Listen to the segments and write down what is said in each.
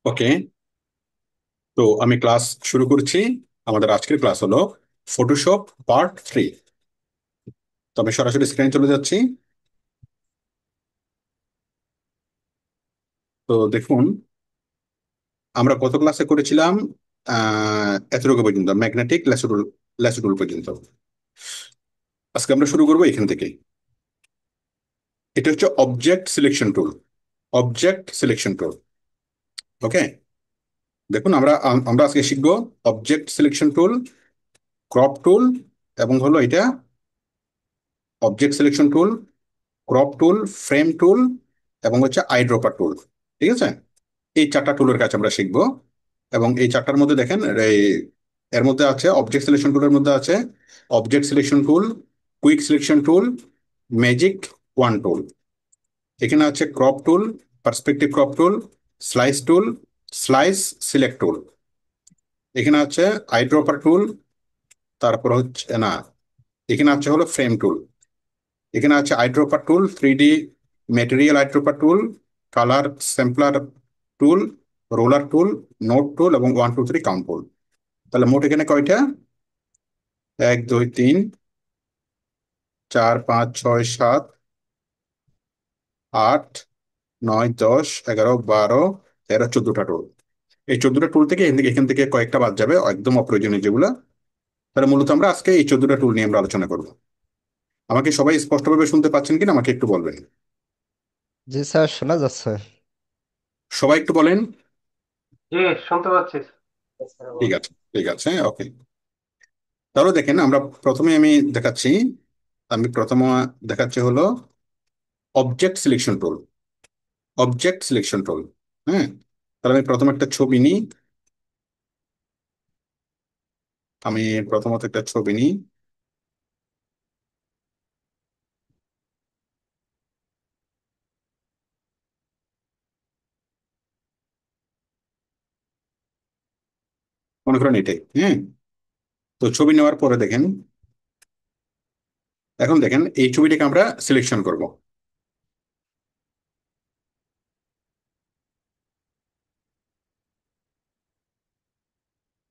ওকে। তো আমি ক্লাস শুরু করছি। আমাদের আজকের ক্লাস হলো ফটোশপ পার্ট 3। তো আমি সরাসরি স্ক্রিনে চলে যাচ্ছি। তো দেখুন, আমরা কত ক্লাসে করেছিলাম? এতটুকু পর্যন্ত, ম্যাগনেটিক ল্যাসো টুল পর্যন্ত। আজকে আমরা শুরু করবো এখান থেকে। এটা হচ্ছে object selection tool. Object selection tool. Okay. দেখুন, আমরা আজকে শিখবো object selection tool, crop tool, এবং হলো এটা object selection tool, crop tool, frame tool, এবং হচ্ছে আইড্রপার টুল। ঠিক আছে? এই 4টা টুলের কাজ আমরা শিখবো। এবং এই 4টার মধ্যে দেখেন, এর মধ্যে আছে অবজেক্ট সিলেকশন টুলের মধ্যে আছে object selection tool, quick selection tool, magic wand tool. এখানে আছে crop tool, perspective crop tool, slice tool, slice select tool. এখানে আছে আইড্রপার টুল। তারপর হচ্ছে না, এখানে আছে হলো ফ্রেম টুল। এখানে আছে আইড্রপার টুল, 3D ম্যাটেরিয়াল আইড্রপার টুল, কালার স্যাম্পলার টুল, রোলার টুল, নোট টুল, এবং 1 2 3 কাউন্ট টুল। তাহলে মোট এখানে কয়টা? 1 2 3 4 5 6 7 8 9 10 11 12 13 14টা টুল। এই 14টা টুল থেকে এখান থেকে কয়েকটা বাদ যাবে, একদম অপ্রয়োজনীয় যেগুলো। তাহলে মূলত আমরা আজকে এই 14টা টুল নিয়ে আমরা আলোচনা করবো। আমাকে সবাই স্পষ্টভাবে শুনতে পাচ্ছেন কিনা আমাকে একটু বলবেন। জি স্যার, শোনা যাচ্ছে। সবাই একটু বলেন। জি, শুনতে পাচ্ছি। ঠিক আছে, ঠিক আছে, ওকে। তাহলে দেখেন, প্রথমে আমি প্রথমে দেখাচ্ছি হলো object selection tool. Object selection টুল। হ্যাঁ। তাহলে আমি প্রথম একটা ছবি নিই। আমি প্রথমত একটা ছবি নিই। মনে করেন এটাই। হ্যাঁ। তো ছবি নেওয়ার পরে দেখেন, এখন দেখেন এই ছবিটাকে আমরা সিলেকশন করব।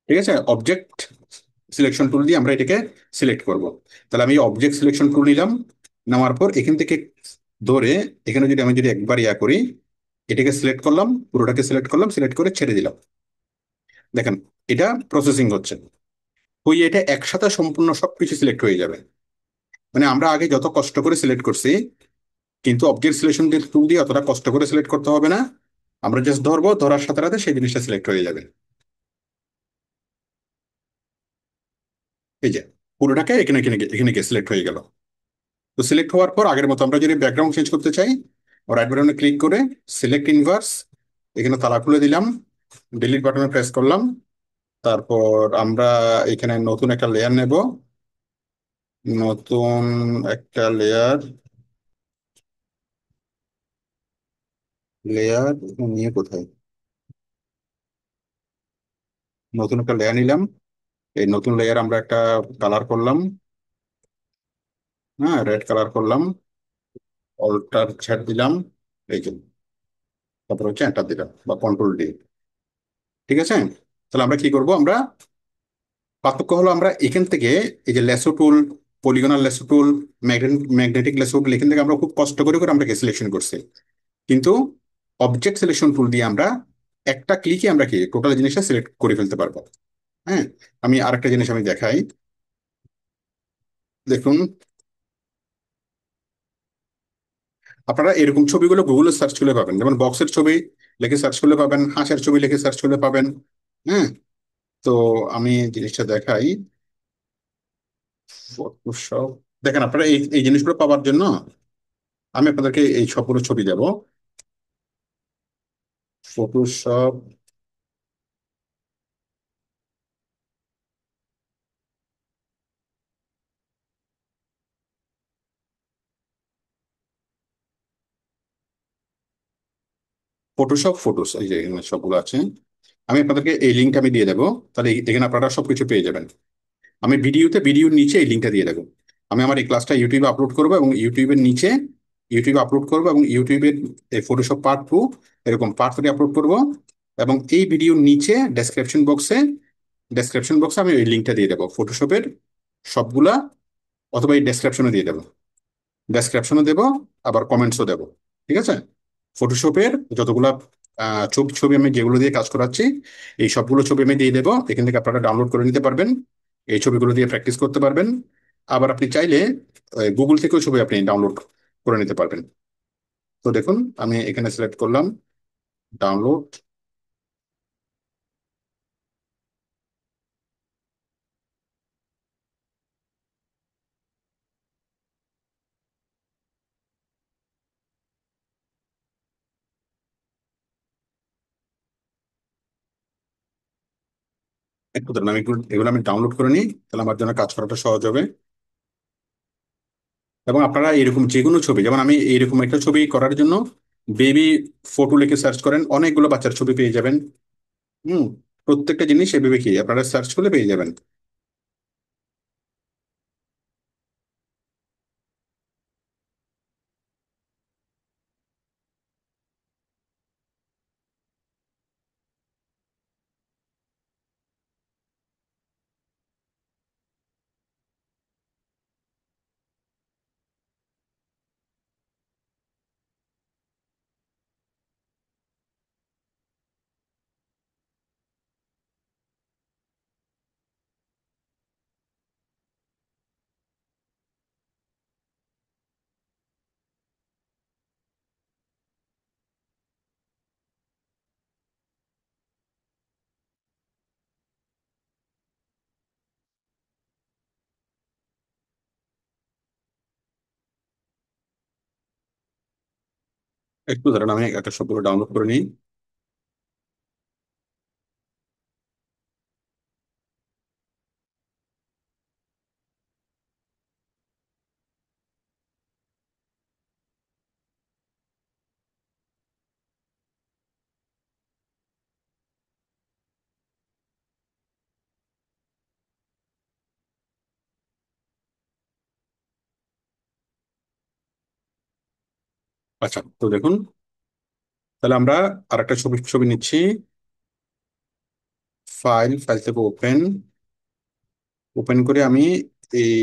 ঠিক আছে? অবজেক্ট সিলেকশন টুল দিয়ে আমরা এটাকে সিলেক্ট করব। তাহলে আমি অবজেক্ট সিলেকশন টুল নিলাম। নেওয়ার পর এখান থেকে ধরে, এখানে যদি একবার করি, এটাকে সিলেক্ট করলাম, পুরোটাকে সিলেক্ট করলাম, সিলেক্ট করে ছেড়ে দিলাম। দেখেন, এটা প্রসেসিং হচ্ছে। হয়ে এটা একসাথে সম্পূর্ণ সবকিছু সিলেক্ট হয়ে যাবে। মানে আমরা আগে যত কষ্ট করে সিলেক্ট করছি, কিন্তু অবজেক্ট সিলেকশন টুল দিয়ে অতটা কষ্ট করে সিলেক্ট করতে হবে না। আমরা জাস্ট ধরবো, ধরার সাথে সাথে সেই জিনিসটা সিলেক্ট হয়ে যাবে। এই যে পুরোটাকে এখানে এখানে এখানে সিলেক্ট হয়ে গেল। তো সিলেক্ট হওয়ার পর আগের মতো আমরা যদি ব্যাকগ্রাউন্ড চেঞ্জ করতে চাই, রাইট বাটনে ক্লিক করে সিলেক্ট ইনভার্স, এখানে তালা খুলে দিলাম, ডিলিট বাটনে প্রেস করলাম। তারপর আমরা এখানে নতুন একটা লেয়ার নেব। নতুন একটা লেয়ার, লেয়ার নিয়ে কোথায়, নতুন একটা লেয়ার নিলাম। এই নতুন লেয়ার আমরা একটা কালার করলাম। হ্যাঁ, রেড কালার করলাম। অল্টার ছেড়ে দিলাম। এই যে, তারপর হচ্ছে এন্টার দিলাম বা কন্ট্রোল D। ঠিক আছে? তাহলে আমরা কি করব? আমরা পার্থক্য হলো, আমরা এখান থেকে এই যে লেসো টুল, পলিগনাল লেসো টুল, ম্যাগনেটিক লেসো টুল, এখান থেকে আমরা খুব কষ্ট করে করে আমরা সিলেকশন করছি। কিন্তু অবজেক্ট সিলেকশন টুল দিয়ে আমরা একটা ক্লিকে আমরা কি টোটাল জিনিসটা সিলেক্ট করে ফেলতে পারবো। হ্যাঁ। আমি আরেকটা জিনিস আমি দেখাই। দেখুন, আপনারা এরকম ছবিগুলো গুগলে সার্চ করলে পাবেন, যেমন বক্সের ছবি লিখে সার্চ করলে পাবেন, হাঁসের ছবি লিখে সার্চ করলে পাবেন। হ্যাঁ। তো আমি জিনিসটা দেখাই। ফটোশপ। দেখেন, আপনারা এই এই জিনিসগুলো পাওয়ার জন্য আমি আপনাদেরকে এই সবগুলো ছবি দেব। ফটোশপ। ফটোশপ ফটোস, এই যে এখানে সবগুলো আছে। আমি আপনাদেরকে এই লিঙ্কটা আমি দিয়ে দেবো। তাহলে এখানে আপনারা সবকিছু পেয়ে যাবেন। আমি ভিডিওর নিচে এই লিঙ্কটা দিয়ে দেবো। আমি আমার এই ক্লাসটা ইউটিউবে আপলোড করবো, এবং ইউটিউবে আপলোড করবো, এবং ইউটিউবের এই ফটোশপ পার্ট 2, এরকম পার্ট 3 আপলোড করবো। এবং এই ভিডিওর নিচে ডেসক্রিপশন বক্সে আমি ওই লিঙ্কটা দিয়ে দেবো ফটোশপের সবগুলা, অথবা এই ডেসক্রিপশনে দিয়ে দেবো, ডেসক্রিপশনও দেবো, আবার কমেন্টসও দেবো। ঠিক আছে? ফটোশপের যতগুলা ছবি ছবি আমি যেগুলো দিয়ে কাজ করাচ্ছি, এই সবগুলো ছবি আমি দিয়ে দেবো, এখান থেকে আপনারা ডাউনলোড করে নিতে পারবেন, এই ছবিগুলো দিয়ে প্র্যাকটিস করতে পারবেন। আবার আপনি চাইলে গুগল থেকেও ছবি আপনি ডাউনলোড করে নিতে পারবেন। তো দেখুন, আমি এখানে সিলেক্ট করলাম ডাউনলোড। একটু ধরুন, আমি এগুলো আমি ডাউনলোড করে নিই, তাহলে আমার জন্য কাজ করাটা সহজ হবে। এবং আপনারা এরকম যে কোনো ছবি, যেমন আমি এইরকম একটা ছবি করার জন্য বেবি ফটো লিখে সার্চ করেন, অনেকগুলো বাচ্চার ছবি পেয়ে যাবেন। হুম। প্রত্যেকটা জিনিস এভাবে কি আপনারা সার্চ করলে পেয়ে যাবেন। একটু ধরেন, আমি একটা সবগুলো ডাউনলোড করে নিই। আচ্ছা, তো দেখুন, তাহলে আমরা আরেকটা ছবি ছবি নিচ্ছি। ফাইল ফাইল থেকে ওপেন, ওপেন করে এই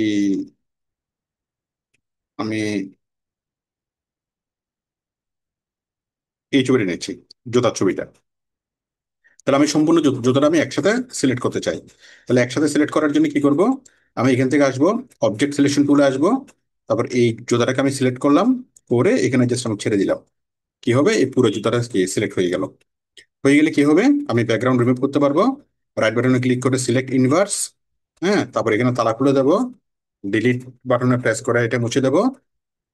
আমি এই ছবিটা নিচ্ছি, জোতার ছবিটা। তাহলে আমি সম্পূর্ণ জুতোটা আমি একসাথে সিলেক্ট করতে চাই। তাহলে একসাথে সিলেক্ট করার জন্য কি করব? আমি এখান থেকে আসবো, অবজেক্ট সিলেকশন টুলে আসবো, তারপর এই জুতাটাকে আমি সিলেক্ট করলাম, করে এখানে জাস্ট আমি ছেড়ে দিলাম। কি হবে? এই পুরো জুতাটা সিলেক্ট হয়ে গেল। হয়ে গেলে কি হবে? আমি ব্যাকগ্রাউন্ড রিমুভ করতে পারবো। রাইট বাটনে ক্লিক করে সিলেক্ট ইনভার্স। হ্যাঁ, তারপর এখানে তালা খুলে দেবো, ডিলিট বাটনে প্রেস করে এটা মুছে দেবো।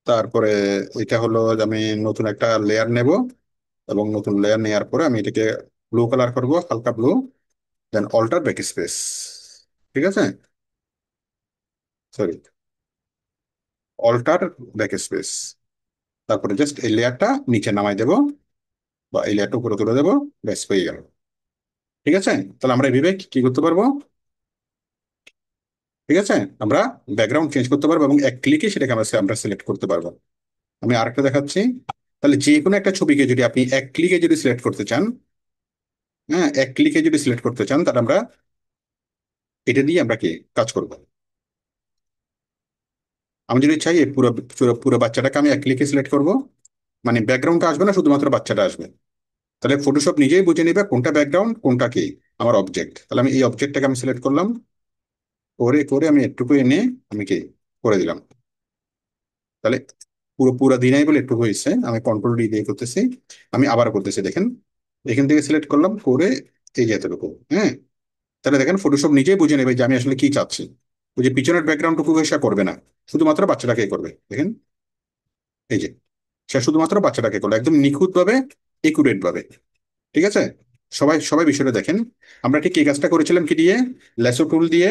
তারপরে এটা হলো যে আমি নতুন একটা লেয়ার নেব, এবং নতুন লেয়ার নেওয়ার পরে আমি এটাকে ব্লু কালার করব, হালকা blue. Then alter back space. ঠিক আছে? Sorry, alter back space. তারপরে জাস্ট এই লেয়ারটা নিচে নামাই দেবো, বা এই লেয়ারটা উপরে তুলে দেবো। ব্যাস হয়ে গেল। ঠিক আছে? তাহলে আমরা এইভাবে কি করতে পারবো? ঠিক আছে, আমরা ব্যাকগ্রাউন্ড চেঞ্জ করতে পারবো, এবং এক ক্লিকে সেটাকে আমরা সিলেক্ট করতে পারবো। আমি আরেকটা দেখাচ্ছি। তাহলে যে কোনো একটা ছবিকে যদি আপনি এক ক্লিকে যদি সিলেক্ট করতে চান, হ্যাঁ, এক ক্লিকে যদি সিলেক্ট করতে চান, তাহলে আমরা এটা দিয়ে আমরা কি কাজ করবো? আমি যদি চাই এই পুরো পুরো পুরো বাচ্চাটাকে আমি এক ক্লিকে সিলেক্ট করবো, মানে ব্যাকগ্রাউন্ডটা আসবে না, শুধুমাত্র বাচ্চাটা আসবে। তাহলে ফটোশপ নিজেই বুঝে নেবে কোনটা ব্যাকগ্রাউন্ড কোনটা কি আমার অবজেক্ট। তাহলে আমি এই অবজেক্টটাকে আমি সিলেক্ট করলাম, করে করে আমি একটুকু এনে আমি কি করে দিলাম। তাহলে পুরো পুরো দিনাই বলে একটু হয়েছে, আমি কন্ট্রোল ডি দিয়ে করতেছি। আমি আবার করতেছি, দেখেন, এখান থেকে সিলেক্ট করলাম, করে এই যে এতটুকু। হ্যাঁ, তাহলে দেখেন ফটোশপ নিজেই বুঝে নেবে যে আমি আসলে কি চাচ্ছি। ওই যে পিছনের ব্যাকগ্রাউন্ডটুকু সে করবে না, শুধুমাত্র বাচ্চাটাকে করবে। দেখেন, এই যে সে শুধুমাত্র বাচ্চাটাকে করলো একদম নিখুঁত ভাবে, একুরেট ভাবে। ঠিক আছে? সবাই সবাই বিষয়টা দেখেন। আমরা ঠিক এই কাজটা করেছিলাম কি দিয়ে? ল্যাসো টুল দিয়ে,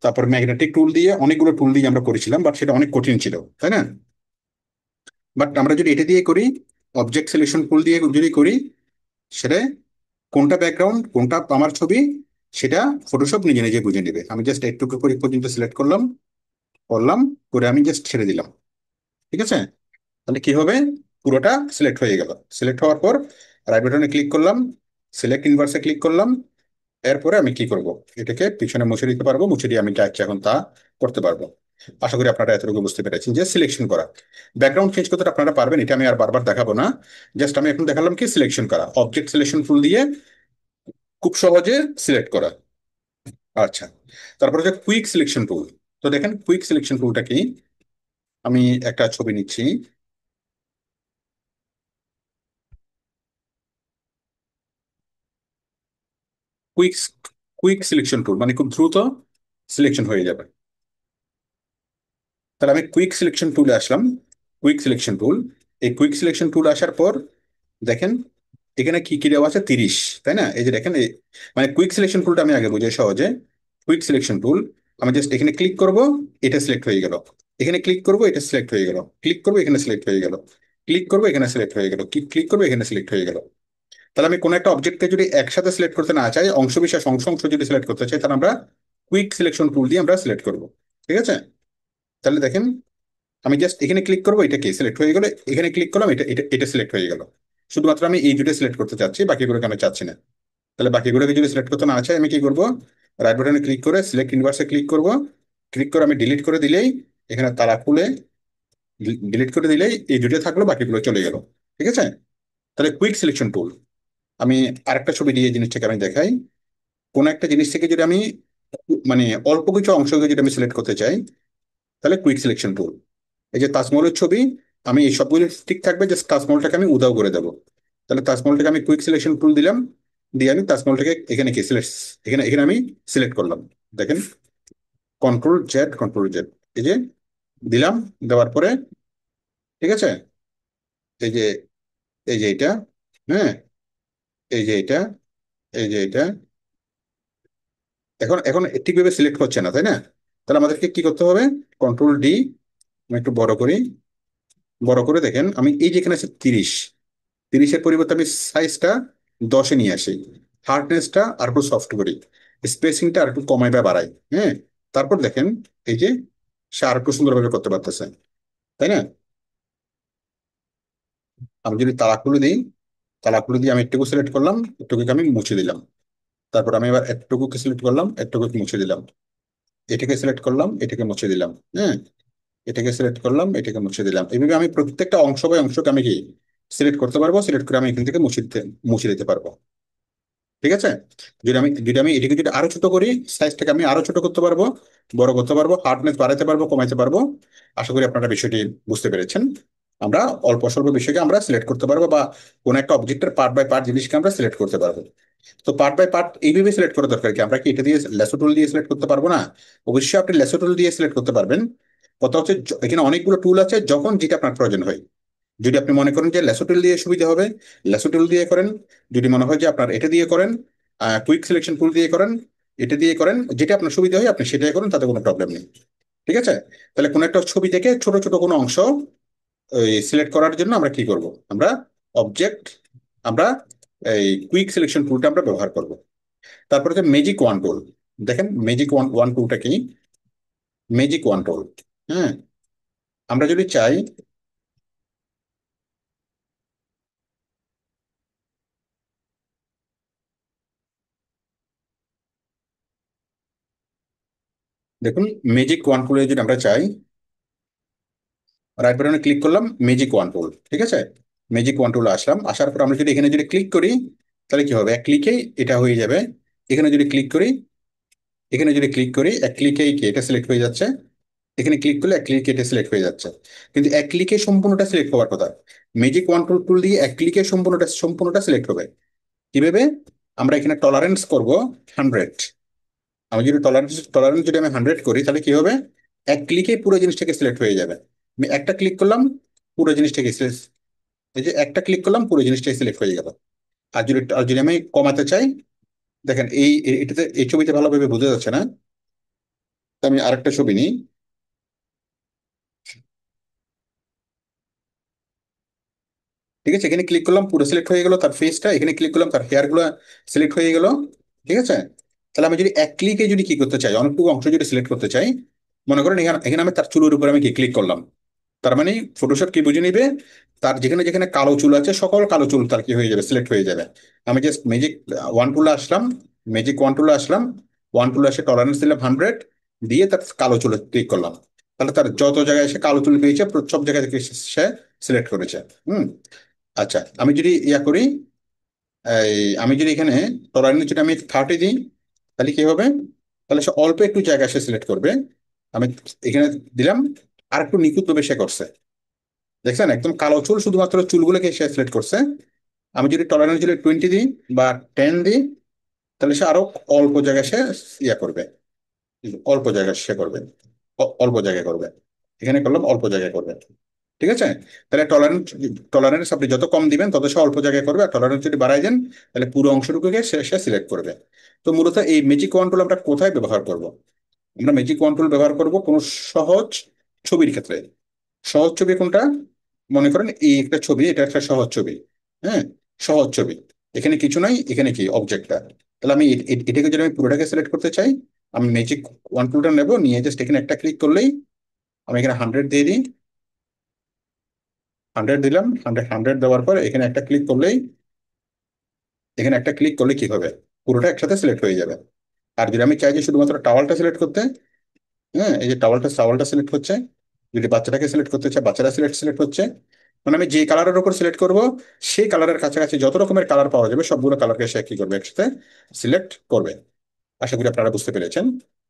তারপর ম্যাগনেটিক টুল দিয়ে, অনেকগুলো টুল দিয়ে আমরা করেছিলাম, বাট সেটা অনেক কঠিন ছিল, তাই না? বাট আমরা যদি এটা দিয়ে করি, অবজেক্ট সিলেকশন টুল দিয়ে যদি করি, সেটা কোনটা ব্যাকগ্রাউন্ড কোনটা আমার ছবি, সেটা ফটোশপ নিজে নিজে বুঝে নেবে। আমি জাস্ট একটু করে পর্যন্ত সিলেক্ট করলাম, করলাম, করে আমি জাস্ট ছেড়ে দিলাম। ঠিক আছে? তাহলে কি হবে? পুরোটা সিলেক্ট হয়ে গেল। সিলেক্ট হওয়ার পর রাইট বাটনে ক্লিক করলাম, সিলেক্ট ইনভার্সে ক্লিক করলাম। এরপরে আমি কি করব, এটাকে পিছনে মুছে দিতে পারবো, মুছে দিয়ে আমি যা ইচ্ছা এখন তা করতে পারবো। আশা করি আপনারা এতটুকু বুঝতে পেরেছেন যে সিলেকশন করা। ব্যাকগ্রাউন্ড চেঞ্জ করতে আপনারা পারবেন, এটা আমি আর বারবার দেখাবো না। জাস্ট আমি এখন দেখালাম কি সিলেকশন করা, অবজেক্ট সিলেকশন টুল দিয়ে খুব সহজে সিলেক্ট করা। আচ্ছা, তারপরে যে কুইক সিলেকশন টুল। তো দেখেন কুইক সিলেকশন টুলটা কি, আমি একটা ছবি নিচ্ছি। কুইক কুইক সিলেকশন টুল মানে খুব দ্রুত সিলেকশন হয়ে যাবে। তাহলে আমি কুইক সিলেকশন টুলে আসলাম। কুইক সিলেকশন টুল, এই কুইক সিলেকশন টুল আসার পর দেখেন এখানে কি কি দেওয়া আছে, 30, তাই না? এই যে দেখেন মানে কুইক সিলেকশন টুলটা আমি আগে বুঝাই সহজে। কুইক সিলেকশন টুল, আমি জাস্ট এখানে ক্লিক করব, এটা সিলেক্ট হয়ে গেল। এখানে ক্লিক করব, এটা সিলেক্ট হয়ে গেল। ক্লিক করবো, এখানে সিলেক্ট হয়ে গেল। ক্লিক করবো, এখানে সিলেক্ট হয়ে গেল। ক্লিক করবো, এখানে সিলেক্ট হয়ে গেল। তাহলে আমি কোনো একটা অবজেক্টকে যদি একসাথে সিলেক্ট করতে না চাই, অংশ বিশেষ অংশ অংশ যদি সিলেক্ট করতে চাই, তাহলে আমরা কুইক সিলেকশন টুল দিয়ে আমরা সিলেক্ট করব। ঠিক আছে? তাহলে দেখেন আমি জাস্ট এখানে ক্লিক করবো, এটা কি সিলেক্ট হয়ে গেল। এখানে ক্লিক করলাম, এটা এটা এটা সিলেক্ট হয়ে গেল। শুধুমাত্র আমি এই দুটো সিলেক্ট করতে চাচ্ছি, বাকিগুলোকে আমি চাচ্ছি না। তাহলে বাকিগুলোকে যদি সিলেক্ট করতে না চাই, আমি কি করবো, রাইট বাটনে ক্লিক করে সিলেক্ট ইনভার্সে ক্লিক করব। ক্লিক করে আমি ডিলিট করে দিলেই এখানে তারা খুলে, ডিলিট করে দিলেই এই দুটো থাকলো, বাকিগুলো চলে গেল। ঠিক আছে? তাহলে কুইক সিলেকশন টুল। আমি আরেকটা ছবি দিয়ে এই জিনিসটাকে আমি দেখাই। কোন একটা জিনিস থেকে যদি আমি মানে অল্প কিছু অংশকে যদি আমি সিলেক্ট করতে চাই, তাহলে কুইক সিলেকশন টুল। এই যে তাজমহলের ছবি, আমি এই সবগুলো ঠিক থাকবে, জাস্ট তাজমহলটাকে আমি উধাও করে দেবো। তাহলে তাজমহলটাকে আমি কুইক সিলেকশন টুল দিলাম, দিয়ে আমি তাজমহলটাকে এখানে কি সিলেক্ট, এখানে এখানে আমি সিলেক্ট করলাম। দেখেন কন্ট্রোল জেড, কন্ট্রোল জেড, এই যে দিলাম। দেওয়ার পরে ঠিক আছে, এই যে এই যে এটা, হ্যাঁ, এই যে এটা, এই যে এটা, এখন এখন ঠিকভাবে সিলেক্ট হচ্ছে না, তাই না? তাহলে আমাদেরকে কি করতে হবে, কন্ট্রোল ডি, আমি একটু বড় করি। বড় করে দেখেন আমি এই যেখানে আছে 30, 30-এর পরিবর্তে আমি সাইজটা 10-এ নিয়ে আসি। হার্ডনেসটা আর একটু সফট করি। স্পেসিংটা আর একটু কমাই বা বাড়াই। হ্যাঁ, তারপর দেখেন এই যে সে আর একটু সুন্দরভাবে করতে পারতেছে, তাই না? আমি যদি তালাকুলো দিই, তালাকুলো দিয়ে আমি একটুকু সিলেক্ট করলাম, একটুকুকে আমি মুছে দিলাম। তারপর আমি এবার একটুকুকে সিলেক্ট করলাম, একটুকুকে মুছে দিলাম। এটাকে সিলেক্ট করলাম, এটাকে মুছে দিলাম। হ্যাঁ, এটাকে সিলেক্ট করলাম, এটাকে মুছে দিলাম। এইভাবে আমি প্রত্যেকটা অংশ বাই অংশকে আমি কি সিলেক্ট করতে পারবো। সিলেক্ট করে আমি এখান থেকে মুছে দিতে পারবো। ঠিক আছে? যদি আমি এটাকে যদি আরো ছোট করি, সাইজটাকে আমি আরো ছোট করতে পারবো, বড় করতে পারবো, হার্ডনেস বাড়াতে পারবো, কমাইতে পারবো। আশা করি আপনারা বিষয়টি বুঝতে পেরেছেন। আমরা অল্প স্বল্প বিষয়কে আমরা সিলেক্ট করতে পারবো, বা কোনো একটা অবজেক্টের পার্ট বাই পার্ট জিনিসকে আমরা সিলেক্ট করতে পারবো। তো পার্ট বাই পার্ট এইভাবে সিলেক্ট করা দরকার কি, আমরা কি এটা দিয়ে লেসো টুল দিয়ে সিলেক্ট করতে পারবো না? অবশ্যই আপনি লেসো টুল দিয়ে সিলেক্ট করতে পারবেন। কথা হচ্ছে এখানে অনেকগুলো টুল আছে, যখন যেটা আপনার প্রয়োজন হয়। যদি আপনি মনে করেন যে লেসো টুল দিয়ে সুবিধা হবে, লেসো টুল দিয়ে করেন। যদি মনে হয় যে আপনার এটা দিয়ে করেন, কুইক সিলেকশন টুল দিয়ে করেন, এটা দিয়ে করেন, যেটা আপনার সুবিধা হয় আপনি সেটাই করেন, তাতে কোনো প্রবলেম নেই। ঠিক আছে? তাহলে কোনো একটা ছবি থেকে ছোট ছোট কোনো অংশ সিলেক্ট করার জন্য আমরা কি করব, আমরা অবজেক্ট, আমরা এই কুইক সিলেকশন টুলটা আমরা ব্যবহার করব। তারপরে হচ্ছে ম্যাজিক ওয়ান টুল। দেখেন ম্যাজিক ওয়ান ওয়ান টুলটা কি, ম্যাজিক ওয়ান টুল। হ্যাঁ, আমরা যদি চাই, দেখুন ম্যাজিক ওয়ান টুলে যদি আমরা চাই, রাইট বাটনে ক্লিক করলাম, ম্যাজিক ওয়ান টুল। ঠিক আছে? ম্যাজিক ওয়ান টুল আসলাম, আসার পর আমরা যদি এখানে যদি ক্লিক করি, তাহলে কি হবে, এক ক্লিকেই এটা হয়ে যাবে। এখানে যদি ক্লিক করি, এখানে যদি ক্লিক করি, এক ক্লিকেই কি এটা সিলেক্ট হয়ে যাচ্ছে। এখানে ক্লিক করলে এক ক্লিকে এটা সিলেক্ট হয়ে যাচ্ছে। কিন্তু এক ক্লিকে সম্পূর্ণটা সিলেক্ট হওয়ার কথা। ম্যাজিক ওয়ান টুল টুল দিয়ে এক ক্লিকে সম্পূর্ণটা সম্পূর্ণটা সিলেক্ট হবে। কিভাবে, আমরা এখানে টলারেন্স করব 100। আমি যদি টলারেন্স টলারেন্স যদি আমি 100 করি, তাহলে কি হবে, এক ক্লিকে পুরো জিনিসটাকে সিলেক্ট হয়ে যাবে। আমি একটা ক্লিক করলাম, পুরো জিনিসটাকে এই যে একটা ক্লিক করলাম, পুরো জিনিসটাই সিলেক্ট হয়ে গেল। আর যদি আমি কমাতে চাই, দেখেন এটাতে এই ছবিতে ভালোভাবে বোঝা যাচ্ছে না, তো আমি আরেকটা ছবি নিই। ঠিক আছে, এখানে ক্লিক করলাম, পুরো সিলেক্ট হয়ে গেল তার ফেসটা। এখানে ক্লিক করলাম, তার হেয়ার গুলো সিলেক্ট হয়ে গেল। ঠিক আছে? তাহলে আমি যদি এক ক্লিকে যদি কি করতে চাই, অনেকটুকু অংশ যদি সিলেক্ট করতে চাই, মনে করেন এখানে এখানে আমি তার চুলের উপর আমি কি ক্লিক করলাম, তার মানে ফটোশপ কি বুঝে নিবে, তার যেখানে যেখানে কালো চুল আছে সকল কালো চুল তার কি হয়ে যাবে, সিলেক্ট হয়ে যাবে। আমি জাস্ট ম্যাজিক ওয়ান টুলে আসলাম, ম্যাজিক ওয়ান টুলে আসলাম, ওয়ান টুলে এসে টলারেন্স দিলাম 100, দিয়ে তার কালো চুলে ক্লিক করলাম। তাহলে তার যত জায়গায় এসে কালো চুল পেয়েছে সব জায়গায় থেকে সে সিলেক্ট করেছে। হুম। আচ্ছা, আমি যদি ইয়া করি, আমি যদি এখানে টলারেন্স যদি আমি 30 দিই, তাহলে কি হবে? তাহলে সে অল্প একটু জায়গা সে সিলেক্ট করবে। আমি এখানে দিলাম, আর একটু নিখুঁত ভাবে সে করছে। দেখছেন, একদম কালো চুল, শুধুমাত্র চুলগুলোকে সে সিলেক্ট করছে। আমি যদি টলারেন্স যদি 20 দিই বা 10 দিই, তাহলে সে আরো অল্প জায়গায় সে ইয়া করবে, অল্প জায়গায় সে করবে, অল্প জায়গায় করবে। এখানে করলাম অল্প জায়গায় করবে। ঠিক আছে? তাহলে টলারেন্স, টলারেন্স আপনি যত কম দিবেন তত সে অল্প জায়গায় করবে, আর টলারেন্স যদি বাড়াই দেন তাহলে পুরো অংশটুকুকে সে সিলেক্ট করবে। তো মূলত এই ম্যাজিক কন্ট্রোল আমরা কোথায় ব্যবহার করব? আমরা ম্যাজিক কন্ট্রোল ব্যবহার করব কোনো সহজ ছবির ক্ষেত্রে। সহজ ছবি কোনটা? মনে করেন এই একটা ছবি, এটা একটা সহজ ছবি। হ্যাঁ, সহজ ছবি। এখানে কিছু নাই, এখানে কি অবজেক্টটা। তাহলে আমি এটাকে যদি আমি পুরোটাকে সিলেক্ট করতে চাই, আমি ম্যাজিক ওয়ান টুলটা নেবো, নিয়ে জাস্ট এখানে একটা ক্লিক করলেই, আমি এখানে 100 দিয়ে দিই, 100 দিলাম, 100 দেওয়ার পর এখানে একটা ক্লিক করলেই, এখানে একটা ক্লিক করলে কি হবে, পুরোটা একসাথে সিলেক্ট হয়ে যাবে। আর যদি আমি চাই যে শুধুমাত্র টাওয়ালটা সিলেক্ট করতে, হ্যাঁ, এই যে টাওয়ালটা সিলেক্ট হচ্ছে। যদি বাচ্চাটাকে সিলেক্ট করতে চাই, বাচ্চাটা সিলেক্ট সিলেক্ট হচ্ছে। মানে আমি যে কালারের উপর সিলেক্ট করব, সেই কালারের কাছাকাছি যত রকমের কালার পাওয়া যাবে সবগুলো কালারকে সে কি করবে, একসাথে সিলেক্ট করবে। আশা করি আপনারা বুঝতে পেরেছেন।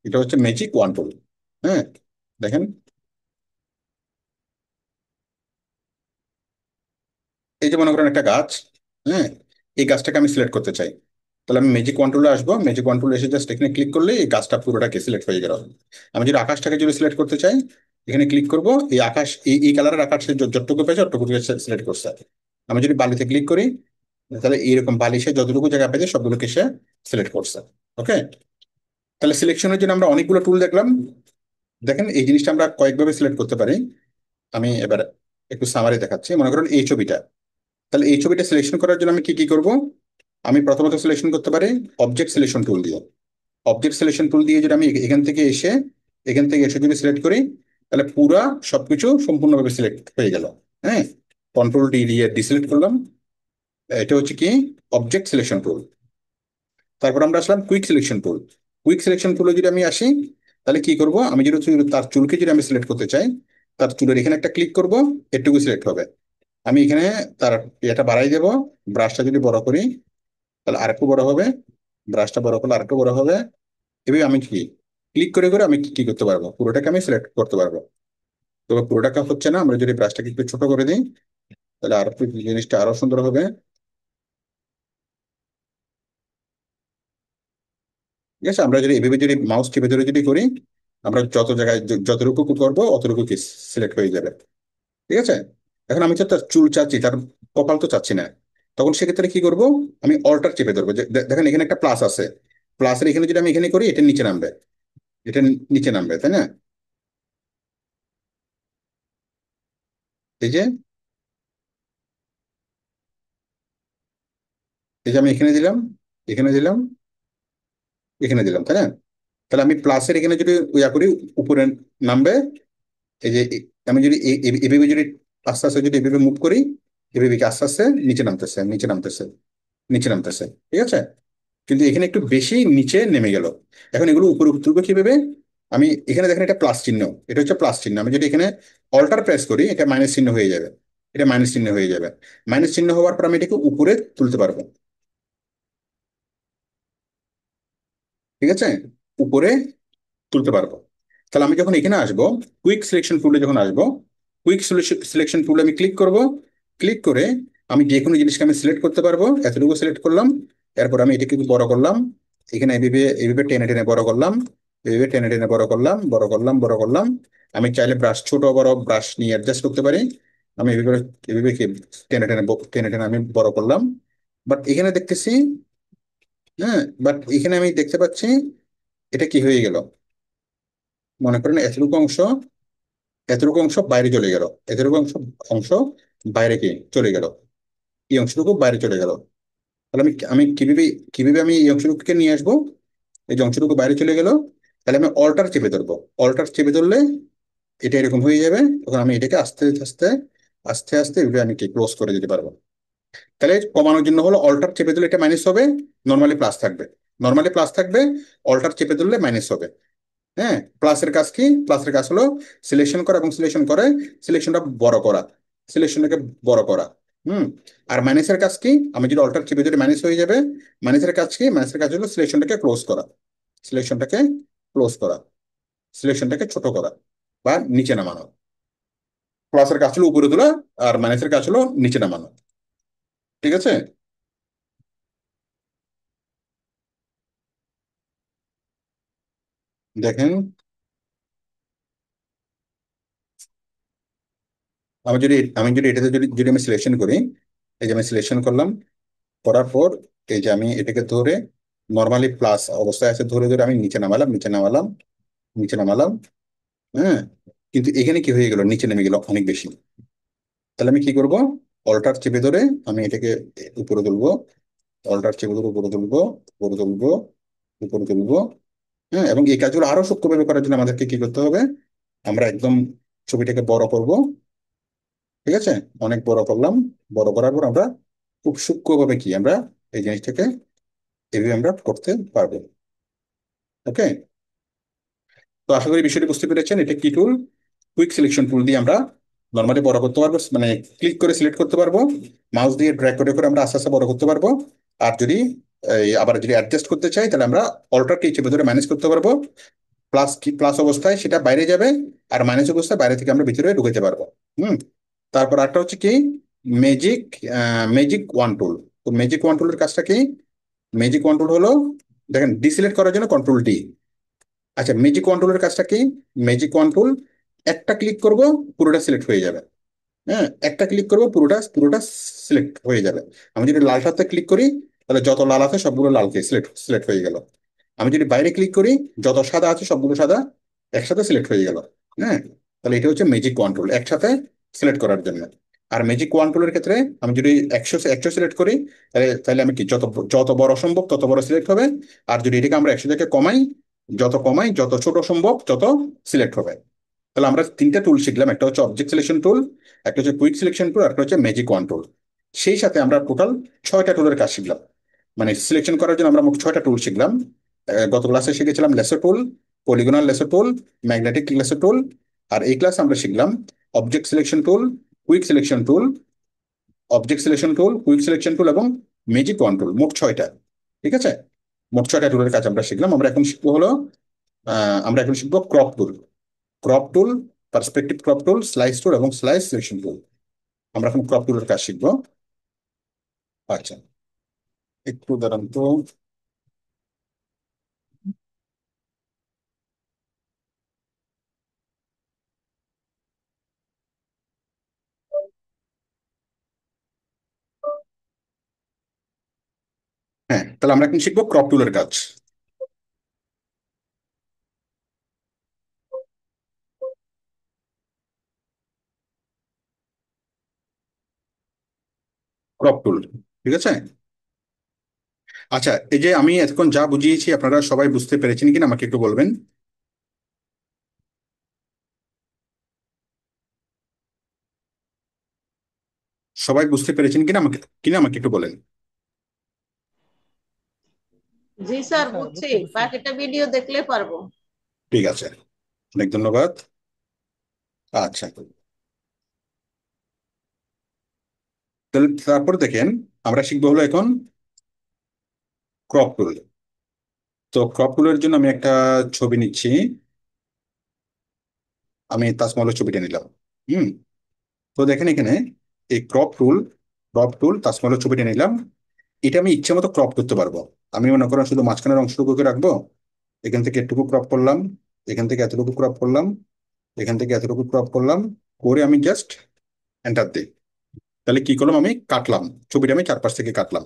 এটা হচ্ছে ম্যাজিক ওয়ান টুল। হ্যাঁ, দেখেন, এই যে মনে করেন একটা গাছ। হ্যাঁ, এই গাছটাকে আমি সিলেক্ট করতে চাই। তাহলে আমি ম্যাজিক ওয়ান টুলে আসবো, ম্যাজিক ওয়ান টুলে এসে জাস্ট এখানে ক্লিক করলে এই গাছটা পুরোটাকে সিলেক্ট হয়ে গেল। আমি যদি আকাশটাকে যদি সিলেক্ট করতে চাই, এখানে ক্লিক করব, এই আকাশ, এই কালারের আকাশ সে যতটুকু পেয়েছে ততটুকু সিলেক্ট করছে। আমি যদি বালিতে ক্লিক করি, তাহলে এইরকম বালি সে যতটুকু জায়গা পেয়েছে সবগুলোকে সে সিলেক্ট করছে। ওকে। তাহলে সিলেকশনের জন্য আমরা অনেকগুলো টুল দেখলাম। দেখেন, এই জিনিসটা আমরা কয়েকভাবে সিলেক্ট করতে পারি। আমি এবার একটু সামারি দেখাচ্ছি। মনে করেন এই ছবিটা, তাহলে এই ছবিটা সিলেকশন করার জন্য আমি কি কি করব? আমি প্রথমত সিলেকশন করতে পারি অবজেক্ট সিলেকশন টুল দিয়ে। অবজেক্ট সিলেকশন টুল দিয়ে যদি আমি এখান থেকে এসে যদি সিলেক্ট করি, তাহলে পুরা সবকিছু সম্পূর্ণভাবে সিলেক্ট হয়ে গেল। হ্যাঁ, কন্ট্রোল ডি দিয়ে ডিসিলেক্ট করলাম। এটা হচ্ছে কি, অবজেক্ট সিলেকশন টুল। তারপর আমরা আসলাম quick selection tool. Quick selection টুলে যদি আমি আসি, তাহলে কি করব, আমি যদি তার চুলকে যদি আমি সিলেক্ট করতে চাই, তার চুলের এখানে একটা ক্লিক করব, এটুকু সিলেক্ট হবে। আমি এখানে তার এটা বাড়াই দেব, ব্রাশটা যদি বড় করি তাহলে আরেকটু বড় হবে, ব্রাশটা বড় করলে আরেকটু বড় হবে। এভাবে আমি কি ক্লিক করে করে আমি কি করতে পারবো, পুরোটাকে আমি সিলেক্ট করতে পারবো। তবে পুরোটাকে হচ্ছে না, আমরা যদি ব্রাশটাকে একটু ছোট করে দিই, তাহলে আরো একটু জিনিসটা আরো সুন্দর হবে। ঠিক আছে, আমরা যদি এভাবে যদি মাউস টিপে ধরে যদি করি, আমরা যত জায়গায় যতটুকু করবো অতটুকু কি সিলেক্ট হয়ে যাবে। ঠিক আছে। এখন আমি তো তার চুল চাচ্ছি, তার কপাল তো চাচ্ছি না। তখন সেক্ষেত্রে কি করব, আমি অল্টার চেপে ধরবো। দেখেন এখানে একটা প্লাস আছে, প্লাসের এখানে যদি আমি এখানে করি, এটা নিচে নামবে, এটা নিচে নামবে, তাই না? এই যে, এই যে আমি এখানে দিলাম, এখানে দিলাম, এখানে দিলাম, তাই না? তাহলে আমি প্লাসের এখানে যদি ইয়া করি, উপরে নামবে। এই যে আমি যদি এভাবে যদি আস্তে আস্তে যদি এভাবে মুভ করি, এভাবে কি আস্তে আস্তে নিচে নামতেছে, নিচে নামতেছে, নিচে নামতেছে। ঠিক আছে, কিন্তু এখানে একটু বেশি নিচে নেমে গেল। এখন এগুলো উপরে তুলবো কিভাবে? আমি এখানে দেখেন এটা প্লাস চিহ্ন, এটা হচ্ছে প্লাস চিহ্ন। আমি যদি এখানে অল্টার প্রেস করি, এটা মাইনাস চিহ্ন হয়ে যাবে, এটা মাইনাস চিহ্ন হয়ে যাবে। মাইনাস চিহ্ন হওয়ার পর আমি এটাকে উপরে তুলতে পারবো। ঠিক আছে, উপরে তুলতে পারবো। তাহলে আমি যখন এখানে আসবো, কুইক সিলেকশন টুলে যখন আসবো, কুইক সিলেকশন টুলে আমি ক্লিক করব। ক্লিক করে আমি যে কোনো জিনিসকে আমি সিলেক্ট করতে পারবো। এতটুকু সিলেক্ট করলাম, এরপর আমি এটাকে একটু বড় করলাম, এখানে এভাবে এভাবে টেনে টেনে বড় করলাম, এভাবে টেনে টেনে বড় করলাম, বড় করলাম, বড় করলাম। আমি চাইলে ব্রাশ, ছোট বড় ব্রাশ নিয়ে অ্যাডজাস্ট করতে পারি। আমি এভাবে এভাবে কি টেনে টেনে টেনে টেনে আমি বড় করলাম। বাট এখানে দেখতেছি, হ্যাঁ, বাট এখানে আমি দেখতে পাচ্ছি এটা কি হয়ে গেল। মনে করেন এতটুকু অংশ বাইরে চলে গেল, এতটুকু অংশ বাইরে কি চলে গেল, এই অংশটুকু বাইরে চলে গেল। তাহলে আমি আমি কিভাবে কিভাবে আমি এই অংশটুকুকে নিয়ে আসবো? এই যে অংশটুকু বাইরে চলে গেল, তাহলে আমি অল্টার চেপে ধরবো। অল্টার চেপে ধরলে এটা এরকম হয়ে যাবে। তখন আমি এটাকে আস্তে আস্তে আস্তে আস্তে এভাবে আমি কি ক্লোজ করে দিতে পারবো। তাহলে কমানোর জন্য হলো অল্টার চেপে দিলে এটা মাইনাস হবে, নর্মালি প্লাস থাকবে। নর্মালি প্লাস থাকবে, অল্টার চেপে ধরলে মাইনাস হবে। হ্যাঁ, প্লাসের কাজ কি? প্লাসের কাজ হলো সিলেকশন করা, এবং সিলেকশন করে সিলেকশনটা বড় করা, সিলেকশনটাকে বড় করা। হুম। আর মাইনাসের কাজ কি? আমি যদি অল্টার চেপে ধরে মাইনাস হয়ে যাবে। মাইনাসের কাজ কি? মাইনাসের কাজ হলো সিলেকশনটাকে ক্লোজ করা, সিলেকশনটাকে ক্লোজ করা, সিলেকশনটাকে ছোট করা বা নিচে নামানো। প্লাসের কাজ হলো উপরে তোলা, আর মাইনাসের কাজ হলো নিচে নামানো। ঠিক আছে। দেখেন, আমি যদি এটাতে যদি যদি আমি সিলেকশন করি, এই যে আমি সিলেকশন করলাম, করার পর এই যে আমি এটাকে ধরে নর্মালি প্লাস অবস্থায় আছে ধরে ধরে আমি নিচে নামালাম, নিচে নামালাম, নিচে নামালাম। হ্যাঁ, কিন্তু এখানে কি হয়ে গেল? নিচে নেমে গেল অনেক বেশি। তাহলে আমি কি করব? অল্টার চেপে ধরে আমি এটাকে উপরে তুলবো, অল্টার চেপে ধরে উপরে তুলবো, উপরে তুলবো, উপরে তুলবো। হ্যাঁ, এবং এই কাজগুলো আরো সূক্ষ্মভাবে করার জন্য আমাদেরকে কি করতে হবে? আমরা একদম ছবিটাকে বড় করব। ঠিক আছে, অনেক বড় করলাম। বড় করার পর আমরা খুব সূক্ষ্মভাবে কি আমরা এই জিনিসটাকে এভাবে আমরা করতে পারবো। ওকে। তো আশা করি বিষয়টি বুঝতে পেরেছেন। এটা কি টুল? কুইক সিলেকশন টুল দিয়ে আমরা নর্মালি বড় করতে পারবো, মানে ক্লিক করে সিলেক্ট করতে পারবো। মাউস দিয়ে ড্র্যাগ করে করে আমরা আস্তে আস্তে বড় করতে পারবো। আর যদি আবার যদি অ্যাডজাস্ট করতে চাই, তাহলে আমরা অল্টার কি চেপে ধরে ম্যানেজ করতে পারবো। প্লাস কি, প্লাস অবস্থায় সেটা বাইরে যাবে, আর মাইনাস অবস্থায় বাইরে থেকে আমরা ভিতরে ঢুকাতে পারবো। হুম। তারপর একটা হচ্ছে কি, ম্যাজিক, ম্যাজিক ওয়ান টুল। তো ম্যাজিক ওয়ান টুলের কাজটা কি? ম্যাজিক ওয়ান টুল হলো, দেখেন, ডিসিলেক্ট করার জন্য কন্ট্রোল ডি। আচ্ছা, ম্যাজিক কন্ট্রোলের কাজটা কি? ম্যাজিক কন্ট্রোল, একটা ক্লিক করব, পুরোটা সিলেক্ট হয়ে যাবে। হ্যাঁ, একটা ক্লিক করব, পুরোটা পুরোটা সিলেক্ট হয়ে যাবে। আমি যদি লালটাতে ক্লিক করি, তাহলে যত লাল আছে সবগুলো লালকে সিলেক্ট সিলেক্ট হয়ে গেল। আমি যদি বাইরে ক্লিক করি, যত সাদা আছে সবগুলো সাদা একসাথে সিলেক্ট হয়ে গেল। হ্যাঁ, তাহলে এটা হচ্ছে ম্যাজিক কন্ট্রোল, একসাথে সিলেক্ট করার জন্য। আর ম্যাজিক কন্ট্রোলের ক্ষেত্রে আমি যদি 100 সিলেক্ট করি, তাহলে তাহলে আমি কি যত যত বড় সম্ভব তত বড় সিলেক্ট হবে। আর যদি এটাকে আমরা 100 থেকে কমাই, যত কমাই যত ছোট সম্ভব তত সিলেক্ট হবে। তাহলে আমরা তিনটা টুল শিখলাম, একটা হচ্ছে অবজেক্ট সিলেকশন টুল, একটা হচ্ছে কুইক সিলেকশন টুল, একটা হচ্ছে ম্যাজিক কন্ট্রোল। সেই সাথে আমরা টোটাল 6টা টুলের কাজ শিখলাম। মানে সিলেকশন করার জন্য আমরা মোট 6টা টুল শিখলাম। গত ক্লাসে শিখেছিলাম লেসো টুল, পলিগনাল লেসো টুল, ম্যাগনেটিক লেসো টুল। আর এই ক্লাসে আমরা শিখলাম object selection tool, quick selection tool, object selection tool, quick selection টুল এবং ম্যাজিক কন্ট্রোল, মোট 6টা। ঠিক আছে, মোট 6টা টুলের কাজ আমরা শিখলাম। আমরা এখন শিখবো হলো, আমরা এখন শিখবো crop tool. Crop tool, perspective crop tool, slice tool এবং স্লাইস সিলেকশন টুল। আমরা এখন ক্রপ টুলের কাজ শিখবো। আচ্ছা, একটু দাঁড়ান তো। হ্যাঁ, তাহলে আমরা এখন শিখবো ক্রপ টুলের কাজ। ক্রপ টুল, ঠিক আছে। আচ্ছা, এই যে আমি এতক্ষণ যা বুঝিয়েছি আপনারা সবাই বুঝতে পেরেছেন কিনা আমাকে একটু বলবেন। সবাই বুঝতে পেরেছেন কিনা আমাকে একটু বলেন। জি জি স্যার, স্যার, বুঝছি। বুঝতে পারছি। বাকিটা ভিডিও দেখলে পারবো। ঠিক আছে, অনেক ধন্যবাদ। আচ্ছা, তাহলে তারপর দেখেন, আমরা শিখবো হলো এখন ক্রপ টুল। তো ক্রপ টুলের জন্য আমি একটা ছবি নিচ্ছি। আমি তাজমহলের ছবিটা নিলাম। হুম। তো দেখেন এখানে এই ক্রপ টুল তাজমহলের ছবিটা নিলাম। এটা আমি ইচ্ছে মতো ক্রপ করতে পারবো। আমি মনে করেন শুধু মাঝখানের অংশটুকুকে রাখবো, এখান থেকে এটুকু ক্রপ করলাম, এখান থেকে এতটুকু ক্রপ করলাম, এখান থেকে এতটুকু ক্রপ করলাম, করে আমি জাস্ট এন্টার দিই। তাহলে কি করলাম? আমি কাটলাম, ছবিটা আমি চারপাশ থেকে কাটলাম।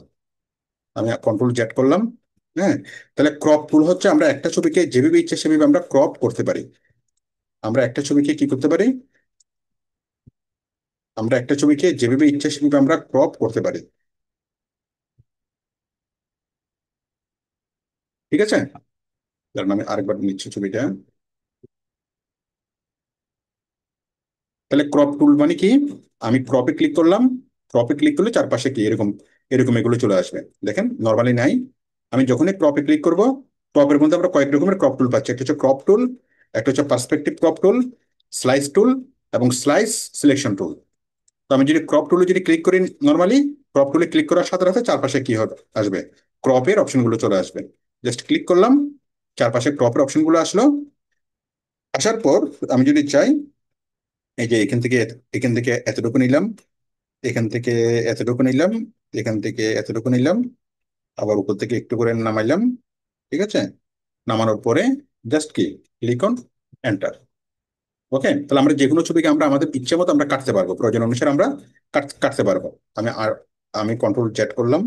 আমি কন্ট্রোল জেড করলাম। হ্যাঁ, তাহলে ক্রপ টুল হচ্ছে আমরা একটা ছবিকে যেভাবে ইচ্ছে সেভাবে আমরা ক্রপ করতে পারি। আমরা একটা ছবিকে কি করতে পারি? আমরা একটা ছবিকে যেভাবে ইচ্ছে সেভাবে আমরা ক্রপ করতে পারি। ঠিক আছে, কারণ আমি আরেকবার নিচ্ছি ছবিটা। তাহলে ক্রপ টুল মানে কি, আমি ক্রপে ক্লিক করলাম, ক্রপে ক্লিক করলে চারপাশে কি এরকম এরকম এগুলো চলে আসবে। দেখেন নর্মালি নাই, আমি যখনই ক্রপে ক্লিক করব, ক্রপের মধ্যে আমরা কয়েক রকমের ক্রপ টুল পাচ্ছি। একটা হচ্ছে ক্রপ টুল, একটা হচ্ছে perspective crop tool, slice tool এবং স্লাইস সিলেকশন টুল। তো আমি যদি ক্রপ টুলে যদি ক্লিক করি, নর্মালি ক্রপ টুলে ক্লিক করার সাথে সাথে চারপাশে কি হবে আসবে, ক্রপের অপশনগুলো চলে আসবে। জাস্ট ক্লিক করলাম, চারপাশে ক্রপের অপশনগুলো আসলো। আসার পর আমি যদি চাই, এই যে এখান থেকে এতটুকু নিলাম, এখান থেকে এতটুকু নিলাম, এখান থেকে এতটুকু নিলাম, আবার উপর থেকে একটু করে নামাইলাম। ঠিক আছে, নামানোর পরে জাস্ট কি ক্লিক অন এন্টার। ওকে, তাহলে আমরা যে কোনো ছবিকে আমরা আমাদের ইচ্ছে মতো আমরা কাটতে পারবো, প্রয়োজন অনুসারে আমরা কাটতে পারবো। আমি আর আমি কন্ট্রোল জেড করলাম,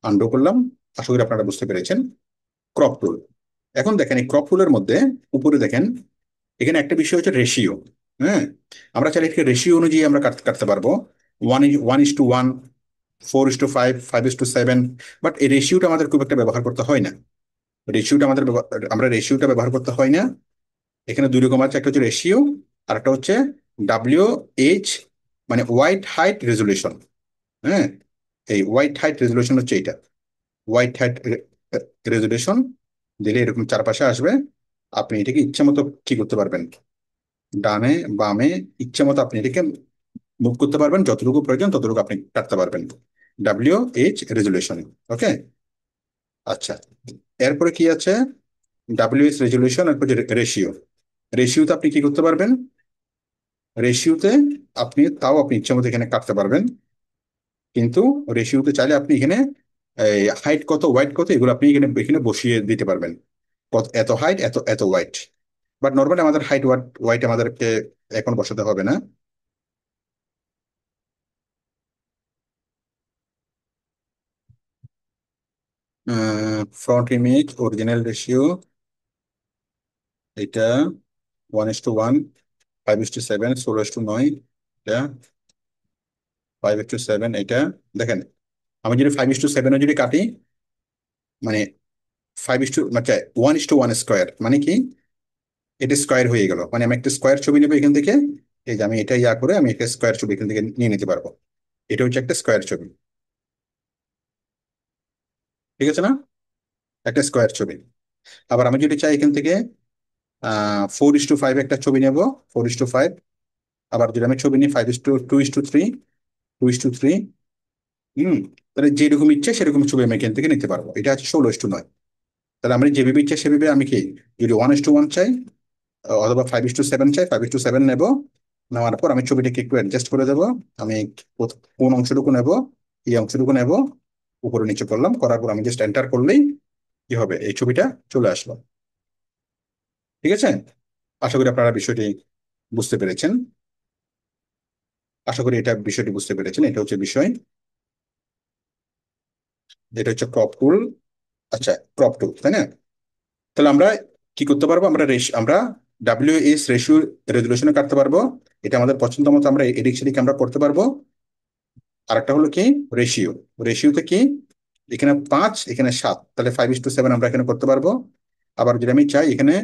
আনডু করলাম। আশা করি আপনারা বুঝতে পেরেছেন। ক্রপ টুল। এখন দেখেন এই ক্রপ টুলের মধ্যে উপরে দেখেন এখানে একটা বিষয় হচ্ছে রেশিও। হ্যাঁ, আমরা চাইলে এটাকে রেশিও অনুযায়ী আমরা কাটতে পারবো। 1:1, 4:5, 5:7। বাট এই রেশিওটা আমাদের খুব একটা ব্যবহার করতে হয় না। রেশিওটা আমরা রেশিওটা ব্যবহার করতে হয় না। এখানে দুই রকম আছে, একটা হচ্ছে রেশিও, আর একটা হচ্ছে WH, মানে হোয়াইট হাইট রেজলিউশন। হ্যাঁ, এই হোয়াইট হাইট রেজলিউশন হচ্ছে এটা। হোয়াইট হাইট রেজলিউশন দিলে এরকম চারপাশে আসবে। আপনি এটাকে ইচ্ছা মতো কি করতে পারবেন, ডানে বামে ইচ্ছা মতো আপনি এটাকে মুভ করতে পারবেন, যতটুকু প্রয়োজন ততটুকু আপনি কাটতে পারবেন। WH resolution. ওকে, আচ্ছা। এরপরে কি আছে, WH রেজলিউশন, এরপর রেশিও। রেশিওতে আপনি কি করতে পারবেন, রেশিওতে আপনি ইচ্ছা মতো এখানে কাটতে পারবেন। কিন্তু রেশিওতে চাইলে আপনি এখানে হাইট কত ওয়াইড কত এগুলো আপনি এখানে এখানে বসিয়ে দিতে পারবেন। কত, এত হাইট, এত এত ওয়াইট। বাট নর্মালি আমাদের হাইট ওয়াইট আমাদেরকে এখন বসাতে হবে না। ফ্রন্ট ইমেজ অরিজিনাল রেশিও এটা 1:1, 5:7, 16:9, এটা 5:7। এটা দেখেন, আমি যদি 5:7 যদি কাটি, মানে 5 মানে 1:1 স্কোয়ার, মানে কি এটা স্কোয়ার হয়ে গেল। মানে আমি একটা স্কোয়ার ছবি নেবো এখান থেকে। এই যে আমি এটা করে আমি একটা স্কোয়ার ছবি এখান থেকে নিয়ে নিতে পারবো। এটা হচ্ছে একটা স্কোয়ার ছবি। ঠিক আছে না, একটা স্কোয়ার ছবি। আবার আমি যদি চাই এখান থেকে 4:5 একটা ছবি নেব, 4:5। আবার যদি আমি ছবি নিই 5:2:3, 2:3। তাহলে যেরকম ইচ্ছে সেরকম ছবি আমি এখান থেকে নিতে পারবো। এটা হচ্ছে 16:9। তাহলে আমি যেভাবে ইচ্ছে সেভাবে আমি কি, যদি 1:1 চাই অথবা 5:7 চাই, 5:7 নেব। নেওয়ার পর আমি ছবিটাকে একটু অ্যাডজাস্ট করে দেবো। আমি কোন অংশটুকু নেব, এই অংশটুকু নেব, উপরে নিচে করলাম, করার পর আমি জাস্ট এন্টার করলেই কি হবে, এই ছবিটা চলে আসলো। ঠিক আছে, আশা করি আপনারা বিষয়টি বুঝতে পেরেছেন। আশা করি এটা বিষয়টি বুঝতে পেরেছেন। এটা হচ্ছে বিষয়, এটা হচ্ছে ক্রপ টুল। আচ্ছা, ক্রপ টুল, তাই না? তাহলে আমরা কি করতে পারবো, আমরা WH রেজলিউশনে কাটতে পারবো। এটা আমাদের পছন্দ মতো আমরা এদিক সেদিক আমরা করতে পারবো। আরেকটা হলো কি, রেশিও। রেশিওতে কি, এখানে 5, এখানে 7, তাহলে 5:7 আমরা এখানে করতে পারবো। আবার যদি আমি চাই এখানে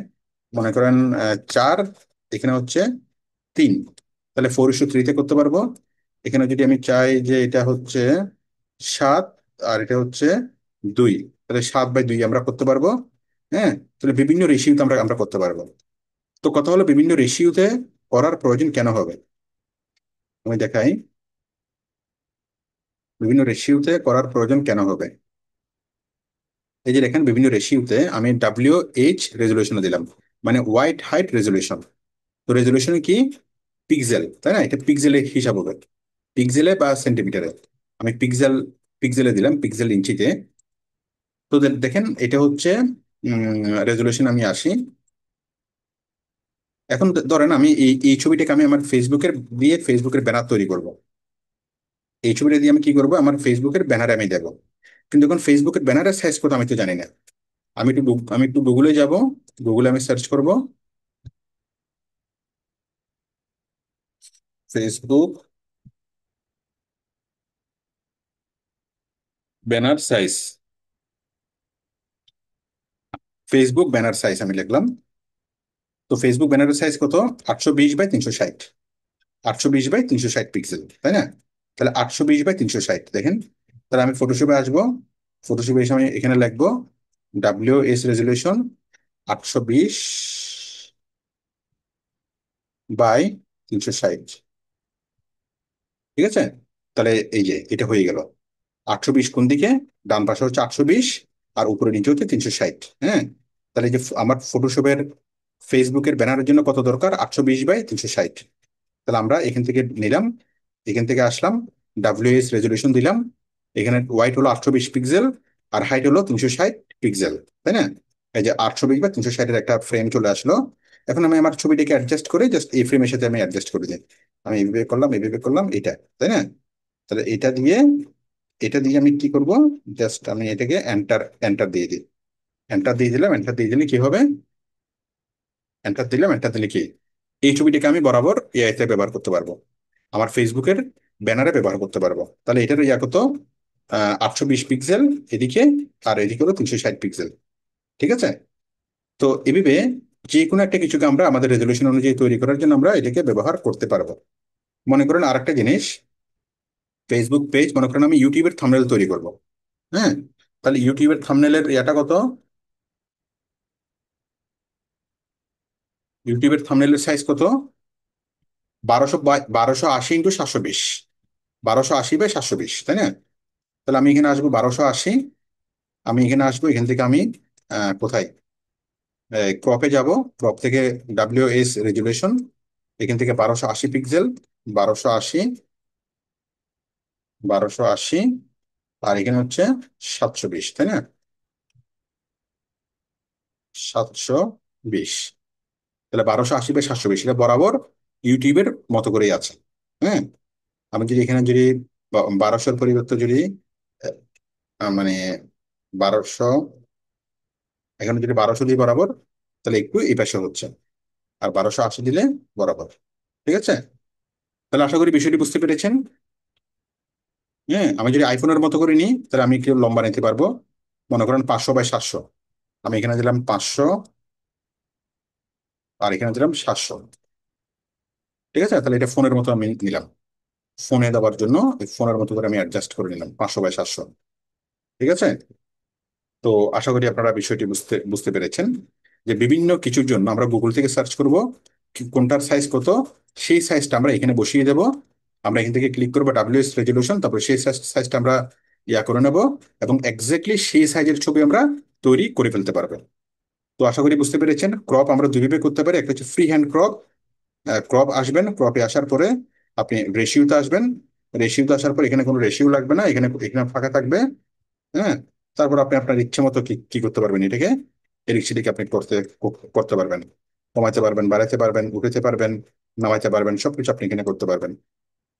মনে করেন 4, এখানে হচ্ছে 3, তাহলে 4:3 করতে পারবো। এখানে যদি আমি চাই যে এটা হচ্ছে 7 আর এটা হচ্ছে 2, তাহলে 7/2 আমরা করতে পারবো। হ্যাঁ, তাহলে বিভিন্ন রেশিওতে আমরা আমরা করতে পারবো। তো কথা হলো বিভিন্ন রেশিওতে করার প্রয়োজন কেন হবে, আমি দেখাই বিভিন্ন রেশিওতে করার প্রয়োজন কেন হবে। এই যে দেখেন বিভিন্ন রেশিওতে আমি WH রেজলিউশনে দিলাম, মানে হোয়াইট হাইট রেজলিউশন। তো রেজলিউশন কি, পিক্সেল, তাই না? এটা পিক্সেলে হিসাব হবে, পিক্সেলে বা সেন্টিমিটারে। আমি পিক্সেলে দিলাম, পিক্সেল ইঞ্চিতে। তো দেখেন এটা হচ্ছে রেজলিউশন। আমি আসি, এখন ধরেন আমি এই ছবিটাকে আমি আমার ফেসবুকের ব্যানার তৈরি করব। এই ছবিটা দিয়ে আমি কি করবো, আমার ফেসবুকের ব্যানারে আমি দেবো। কিন্তু এখন ফেসবুকের ব্যানারের সাইজ কত আমি তো জানি না। আমি একটু গুগলে যাব, গুগলে আমি সার্চ করব Facebook banner size. Facebook banner size আমি লিখলাম। তো ফেসবুক ব্যানারের সাইজ কত, 820 বাই 360। 820 বাই 360 পিক্সেল, তাই না? তাহলে 820 বাই 360 দেখেন। তাহলে আমি ফটোশপে আসবো, ফটোশপে এসে আমি এখানে লিখবো WS রেজলিউশন 820 বাই 360। ঠিক আছে? তাহলে এই যে এটা হয়ে গেল 820 কোন দিকে, ডান পাশে হচ্ছে 820, আর উপরে নিচে হচ্ছে 360। হ্যাঁ, তাহলে এই যে আমার ফটোশপের ফেসবুকের ব্যানারের জন্য কত দরকার, 820 বাই 360। তাহলে আমরা এখান থেকে নিলাম, এখান থেকে আসলাম, WS রেজলিউশন দিলাম, এখানে হোয়াইট হলো 820 পিক্সেল, আর হাইট হলো 360 পিক্সেল, তাই না? এই যে 820 বাই 360-এর একটা ফ্রেম চলে আসলো। এখন আমি আমার ছবিটাকে অ্যাডজাস্ট করে জাস্ট এই ফ্রেমের সাথে আমি অ্যাডজাস্ট করে দিই। আমি এইভাবে করলাম, এইভাবে করলাম, এটা, তাই না? তাহলে এটা দিয়ে আমি কি করব, জাস্ট আমি এটাকে এন্টার এন্টার দিয়ে দিই। এন্টার দিয়ে দিলাম, এন্টার দিয়ে দিলে কি হবে, এন্টার দিলাম, এন্টার দিলে কি, এই ছবিটাকে আমি বরাবর এআই তে ব্যবহার করতে পারবো, আমার ফেসবুকের ব্যানারে ব্যবহার করতে পারবো। তাহলে এটার ইয়া কত, 820 পিক্সেল এদিকে, আর এদিকে হলো 360 পিক্সেল। ঠিক আছে? তো এভাবে যে কোনো একটা কিছুকে আমরা আমাদের রেজলিউশন অনুযায়ী তৈরি করার জন্য আমরা এটাকে ব্যবহার করতে পারবো। মনে করেন আরেকটা জিনিস, ফেসবুক পেজ, মনে করেন আমি ইউটিউবের থাম্বনেল তৈরি করব। হ্যাঁ, তাহলে ইউটিউবের থাম্বনেলের ইয়াটা কত, ইউটিউবের থাম্বনেলের সাইজ কত, 1280 × 720, 1280 বাই 720, তাই না? তাহলে আমি এখানে আসবো 1280, আমি এখানে আসবো, এখান থেকে আমি কোথায়, ক্রপে যাব, ক্রপ থেকে WS রেজুলেশন, এখান থেকে 1280 পিক্সেল, 1280, 1280, আর এখানে হচ্ছে 720, তাই না? 720, তাহলে 1280 বাই 720 এটা বরাবর ইউটিউবের মতো করেই আছে। হ্যাঁ, আমি যদি এখানে যদি 1200-এর পরিবর্তে যদি মানে 1200, এখানে যদি 1200 দিই বরাবর, তাহলে একটু এই পাশে হচ্ছে, আর 1280 দিলে বরাবর। ঠিক আছে? তাহলে আশা করি বিষয়টি বুঝতে পেরেছেন। হ্যাঁ, আমি যদি আইফোনের মতো করে নিই, তাহলে আমি একটু লম্বা নিতে পারবো, মনে করেন 500 বাই 700, আমি এখানে দিলাম 500, আর এখানে দিলাম 700। ঠিক আছে? তাহলে এটা ফোনের মতো আমি নিলাম, ফোনে দেওয়ার জন্য ফোনের মতো করে আমি অ্যাডজাস্ট করে নিলাম 500 বাই 700। ঠিক আছে? তো আশা করি আপনারা বিষয়টি বুঝতে বুঝতে পেরেছেন, যে বিভিন্ন কিছুর জন্য আমরা গুগল থেকে সার্চ করব কোনটার সাইজ কত, সেই সাইজটা আমরা এখানে বসিয়ে দেব। আমরা এখান থেকে ক্লিক করবো WS রেজলিউশন, তারপর সেই সাইজটা আমরা ইয়া করে নেব, এবং এক্স্যাক্টলি সেই সাইজের ছবি আমরা তৈরি করে ফেলতে পারবো। তো আশা করি বুঝতে পেরেছেন, ক্রপ আমরা দুইভাবে করতে পারি, একটা হচ্ছে ফ্রি হ্যান্ড ক্রপ। ক্রপ আসবেন, ক্রপে আসার পরে আপনি রেশিওতে আসবেন, রেশিওতে আসার পর এখানে কোনো রেশিও লাগবে না, এখানে এখানে ফাঁকা থাকবে। হ্যাঁ, তারপর আপনি আপনার ইচ্ছে মতো কি কি করতে পারবেন, এটাকে এদিক সেদিকে আপনি করতে পারবেন, কমাতে পারবেন, বাড়াতে পারবেন, উঠাতে পারবেন, নামাইতে পারবেন, সবকিছু আপনি এখানে করতে পারবেন।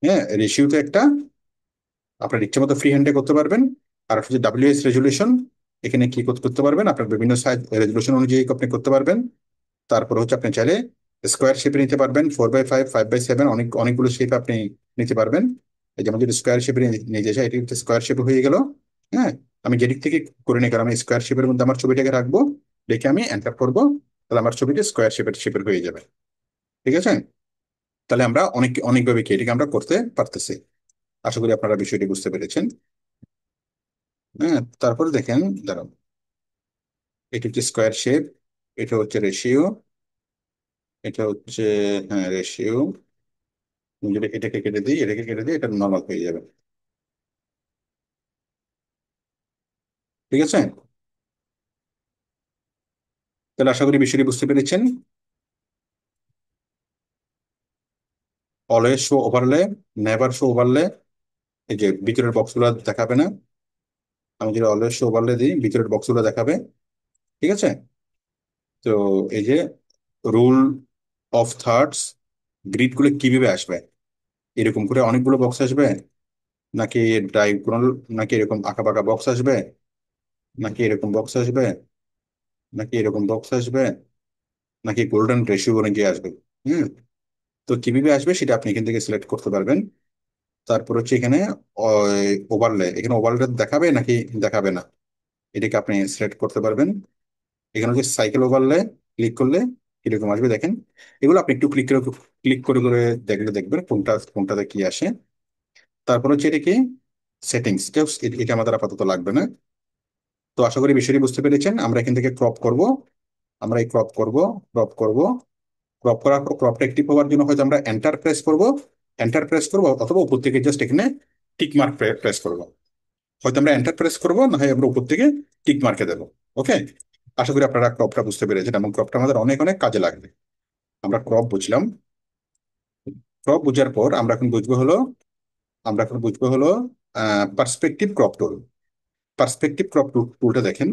হ্যাঁ, রেশিওতে একটা আপনার ইচ্ছে মতো ফ্রি হ্যান্ডে করতে পারবেন। আর হচ্ছে WS রেজলিউশন, এখানে কি করতে পারবেন, আপনার বিভিন্ন সাইজ রেজলিউশন অনুযায়ী আপনি করতে পারবেন। তারপর হচ্ছে আপনি চাইলে স্কোয়ার শেপে নিতে পারবেন, 4/5, 5/7, অনেকগুলো শেপ আপনি নিতে পারবেন। এই যেমন যদি স্কোয়ার শেপে নিতে চাই, এটি হচ্ছে স্কোয়ার শেপে হয়ে গেল। হ্যাঁ, আমি যেদিক থেকে করে নিই, কারণ আমি স্কোয়ার শেপের মধ্যে আমার ছবিটাকে রাখবো, রেখে আমি এন্টার করবো, তাহলে আমার ছবিটা স্কোয়ার শেপের হয়ে যাবে। ঠিক আছে? তাহলে আমরা অনেকভাবে কি এটাকে আমরা করতে পারতেছি। আশা করি আপনারা বিষয়টি বুঝতে পেরেছেন। হ্যাঁ, তারপরে দেখেন, দাঁড়ান, এটা হচ্ছে স্কোয়ার শেপ, এটা হচ্ছে রেশিও, এটা হচ্ছে, হ্যাঁ, রেশিও। যদি এটাকে কেটে দিই, এটাকে কেটে দিই, এটা নর্মাল হয়ে যাবে। ঠিক আছে? তাহলে আশা করি বিষয়টি বুঝতে পেরেছেন। Always show overlay, never show overlay, এই যে ভিতরের বক্সগুলো দেখাবে না, আমি যদি অলওয়েজ শো ওভারলে দিই, ভিতরের বক্সগুলো দেখাবে। ঠিক আছে? তো এই যে রুল অফ থার্ডস, গ্রিড গুলো কিভাবে আসবে, এরকম করে অনেকগুলো বক্স আসবে, নাকি ডায়াগোনাল, নাকি এরকম আঁকা বাঁকা বক্স আসবে, নাকি এরকম বক্স আসবে, নাকি এরকম বক্স আসবে, নাকি গোল্ডেন রেশিও অনুযায়ী আসবে। হুম, তো কিভাবে আসবে সেটা আপনি এখান থেকে সিলেক্ট করতে পারবেন। তারপর হচ্ছে এখানে ওভারলে, এখানে ওভারলে দেখাবে নাকি দেখাবে না, এটাকে আপনি সিলেক্ট করতে পারবেন। এখানে হচ্ছে সাইকেল ওভারলে ক্লিক করলে এরকম আসবে দেখেন। এগুলো আপনি একটু ক্লিক করে করে দেখলে দেখবেন কোনটাতে কি আসে। তারপর হচ্ছে এটা কি সেটিংস, এটা আমাদের আপাতত লাগবে না। তো আশা করি বিষয়টি বুঝতে পেরেছেন। আমরা এখান থেকে ক্রপ করব, আমরা এই ক্রপ করব। ক্রপ করার পর ক্রপটা অ্যাক্টিভ হওয়ার জন্য হয়তো আমরা এন্টার প্রেস করব, অথবা উপর থেকে জাস্ট এখানে টিক মার্ক প্রেস করব। হয়তো আমরা এন্টার প্রেস করব, না হয় আমরা উপর থেকে টিক মার্কে দেবো। ওকে, আশা করি আপনারা ক্রপটা বুঝতে পেরেছেন, এবং ক্রপটা আমাদের অনেক অনেক কাজে লাগবে। আমরা ক্রপ বুঝলাম। ক্রপ বুঝার পর আমরা এখন বুঝবো হলো perspective crop tool. Perspective crop টুলটা দেখেন,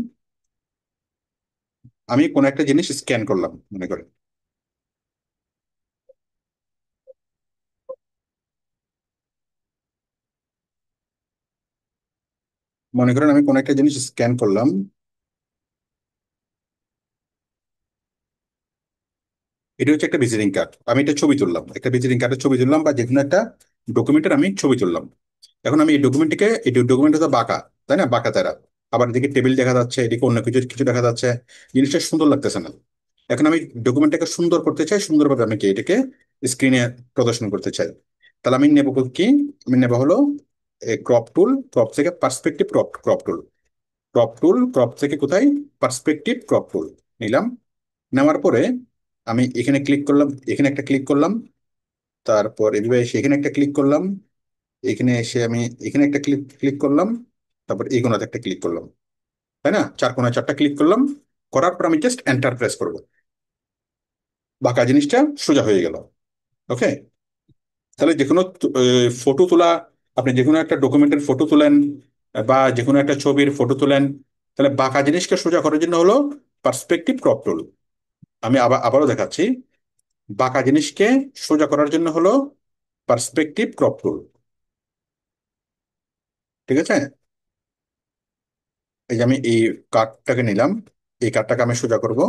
আমি কোনো একটা জিনিস স্ক্যান করলাম, মনে করেন আমি কোনো একটা জিনিস স্ক্যান করলাম। এটা হচ্ছে একটা ভিজিটিং কার্ড, আমি এটা ছবি তুললাম, একটা ভিজিটিং কার্ডের ছবি তুললাম, বা যে কোনো একটা ডকুমেন্টের আমি ছবি তুললাম। এখন আমি এই ডকুমেন্ট তো বাঁকা, তাই না, বাঁকা তারা। আবার এদিকে টেবিল দেখা যাচ্ছে, এদিকে অন্য কিছু কিছু দেখা যাচ্ছে, জিনিসটা সুন্দর লাগতেছে না। এখন আমি ডকুমেন্টটাকে সুন্দর করতে চাই, সুন্দরভাবে আমি কি এটাকে স্ক্রিনে প্রদর্শন করতে চাই। তাহলে আমি নেব কি, আমি নেব হলো ক্রপ টুল। ক্রপ থেকে পার্সপেক্টিভ ক্রপ টুল। ক্রপ থেকে কোথায়, পার্সপেক্টিভ ক্রপ টুল নিলাম। নেওয়ার পরে আমি এখানে ক্লিক করলাম, এখানে একটা ক্লিক করলাম। তারপর এভাবে এসে এখানে একটা ক্লিক করলাম। এখানে এসে আমি এখানে একটা ক্লিক ক্লিক করলাম। তারপর এই কোণাতে একটা ক্লিক করলাম, তাই না, চার কোণায় চারটা ক্লিক করলাম। করার পর আমি জাস্ট এন্টার প্রেস করবো, বাঁকা জিনিসটা সোজা হয়ে গেল। ওকে, তাহলে যে কোনো ফটো তোলা, আপনি যে কোনো একটা ডকুমেন্টের ফটো তুলেন, বা যে কোনো একটা ছবির ফটো তুলেন, তাহলে বাঁকা জিনিসকে সোজা করার জন্য হলো পার্সপেক্টিভ ক্রপ টুল। আমি আবারও দেখাচ্ছি, বাঁকা জিনিসকে সোজা করার জন্য হলো পার্সপেক্টিভ ক্রপ টুল। ঠিক আছে, এই যে আমি এই কার্ডটাকে নিলাম, এই কার্ডটাকে আমি সোজা করব।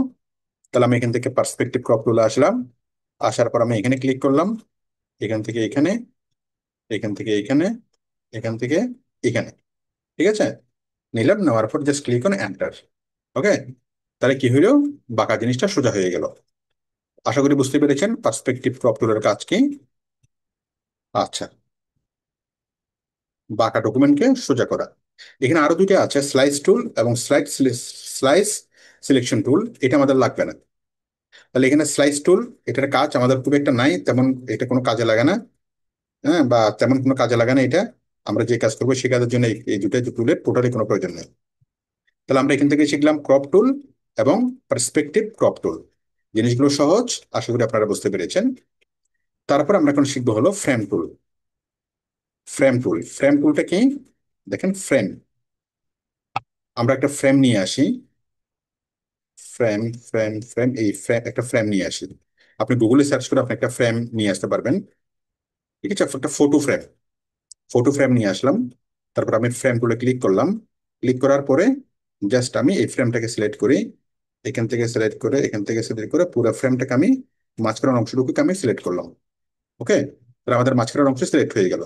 তাহলে আমি এখান থেকে পার্সপেক্টিভ ক্রপ টুলে আসলাম। আসার পর আমি এখানে ক্লিক করলাম, এখান থেকে এখানে, এখান থেকে এখানে, এখান থেকে এখানে। ঠিক আছে, নিলাম, নেওয়ার পর জাস্ট ক্লিক অন এন্টার। ওকে, তাহলে কি হইলো, বাঁকা জিনিসটা সোজা হয়ে গেল। আশা করি বুঝতে পেরেছেন পার্সপেক্টিভ ক্রপ টুলের কাজ কি। আচ্ছা, বাঁকা ডকুমেন্টকে সোজা করা। এখানে আরো দুইটা আছে, স্লাইস টুল এবং স্লাইস সিলেকশন টুল। এটা আমাদের লাগবে না। তাহলে এখানে স্লাইস টুল, এটার কাজ আমাদের খুব একটা নাই তেমন, এটা কোনো কাজে লাগে না। হ্যাঁ, বা তেমন কোনো কাজে লাগে না এটা। আমরা যে কাজ করবো সে কাজের জন্য এই দুটো টুলের টোটালি কোনো প্রয়োজন নেই। তাহলে আমরা এখান থেকে শিখলাম ক্রপ টুল এবং পার্সপেক্টিভ ক্রপ টুল। জিনিসগুলো সহজ, আশা করি আপনারা বুঝতে পেরেছেন। তারপর আমরা এখন শিখবো হলো ফ্রেম টুল। ফ্রেম টুলটা কি, দেখেন ফ্রেম, আমরা একটা ফ্রেম নিয়ে আসি। ফ্রেম ফ্রেম এই ফ্রেম, একটা ফ্রেম নিয়ে আসি। আপনি গুগলে সার্চ করে আপনি একটা ফ্রেম নিয়ে আসতে পারবেন। ঠিক আছে, একটা ফটো ফ্রেম নিয়ে আসলাম। তারপর আমি ফ্রেম টুলে ক্লিক করলাম। ক্লিক করার পরে জাস্ট আমি এই ফ্রেমটাকে সিলেক্ট করি, এখান থেকে সিলেক্ট করে পুরো ফ্রেমটাকে আমি মাঝখানের অংশটুকুকে আমি সিলেক্ট করলাম। ওকে, তাহলে আমাদের মাঝখানের অংশ সিলেক্ট হয়ে গেল।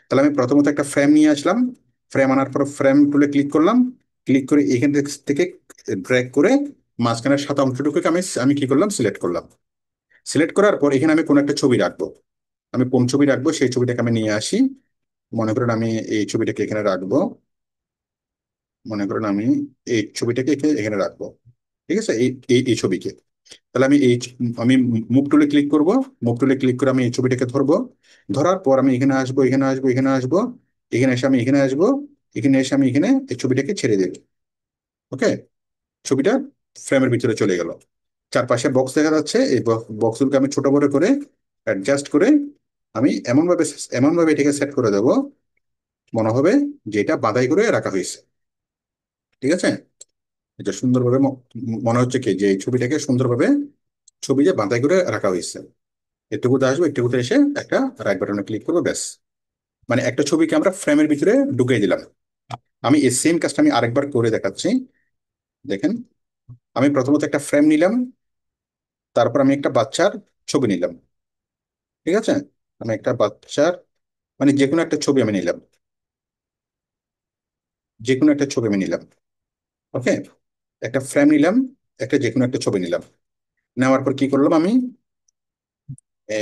তাহলে আমি প্রথমত একটা ফ্রেম নিয়ে আসলাম। ফ্রেম আনার পর ফ্রেম টুলে ক্লিক করলাম। ক্লিক করে এখান থেকে ড্র্যাগ করে মাঝখানের সাদা অংশটুকুকে আমি আমি কি করলাম, সিলেক্ট করলাম। সিলেক্ট করার পর এখানে আমি কোনো একটা ছবি রাখবো। আমি কোন ছবি রাখবো সেই ছবিটাকে আমি নিয়ে আসি। মনে করেন আমি এই ছবিটাকে এখানে রাখবো। মনে করেন আমি এই ছবিটাকে এখানে রাখবো। ঠিক আছে, এই এই এই ছবিকে। তাহলে আমি মুভ টুলে ক্লিক করব। মুভ টুলে ক্লিক করে আমি এই ছবিটাকে ধরবো। ধরার পর আমি এখানে আসবো, এখানে এসে আমি এখানে আসবো, এখানে এসে আমি এখানে এই ছবিটাকে ছেড়ে দেব। ওকে, ছবিটা ফ্রেমের ভিতরে চলে গেল। চারপাশে বক্স দেখা যাচ্ছে, এই বক্সগুলোকে আমি ছোট বড় করে অ্যাডজাস্ট করে আমি এমন ভাবে এটাকে সেট করে দেবো, মনে হবে যে এটা বাঁধাই করে রাখা হয়েছে। ঠিক আছে, এটা সুন্দরভাবে মনে হচ্ছে কি যে এই ছবিটাকে সুন্দরভাবে ছবি যে বাঁধাই করে রাখা হয়েছে। একটুকুতে আসবো, একটুকুতে এসে একটা রাইট বাটনে ক্লিক করবো, ব্যাস। মানে একটা ছবিকে আমরা ফ্রেমের ভিতরে ঢুকিয়ে দিলাম। আমি এই সেম কাজটা আমি আরেকবার করে দেখাচ্ছি। দেখেন, আমি প্রথমত একটা ফ্রেম নিলাম। তারপর আমি একটা বাচ্চার ছবি নিলাম। ঠিক আছে, আমি একটা বাচ্চার, মানে যে কোনো একটা ছবি আমি নিলাম, যে কোনো একটা ছবি আমি নিলাম। ওকে, একটা ফ্রেম নিলাম, একটা যে কোনো একটা ছবি নিলাম। নেওয়ার পর কি করলাম আমি,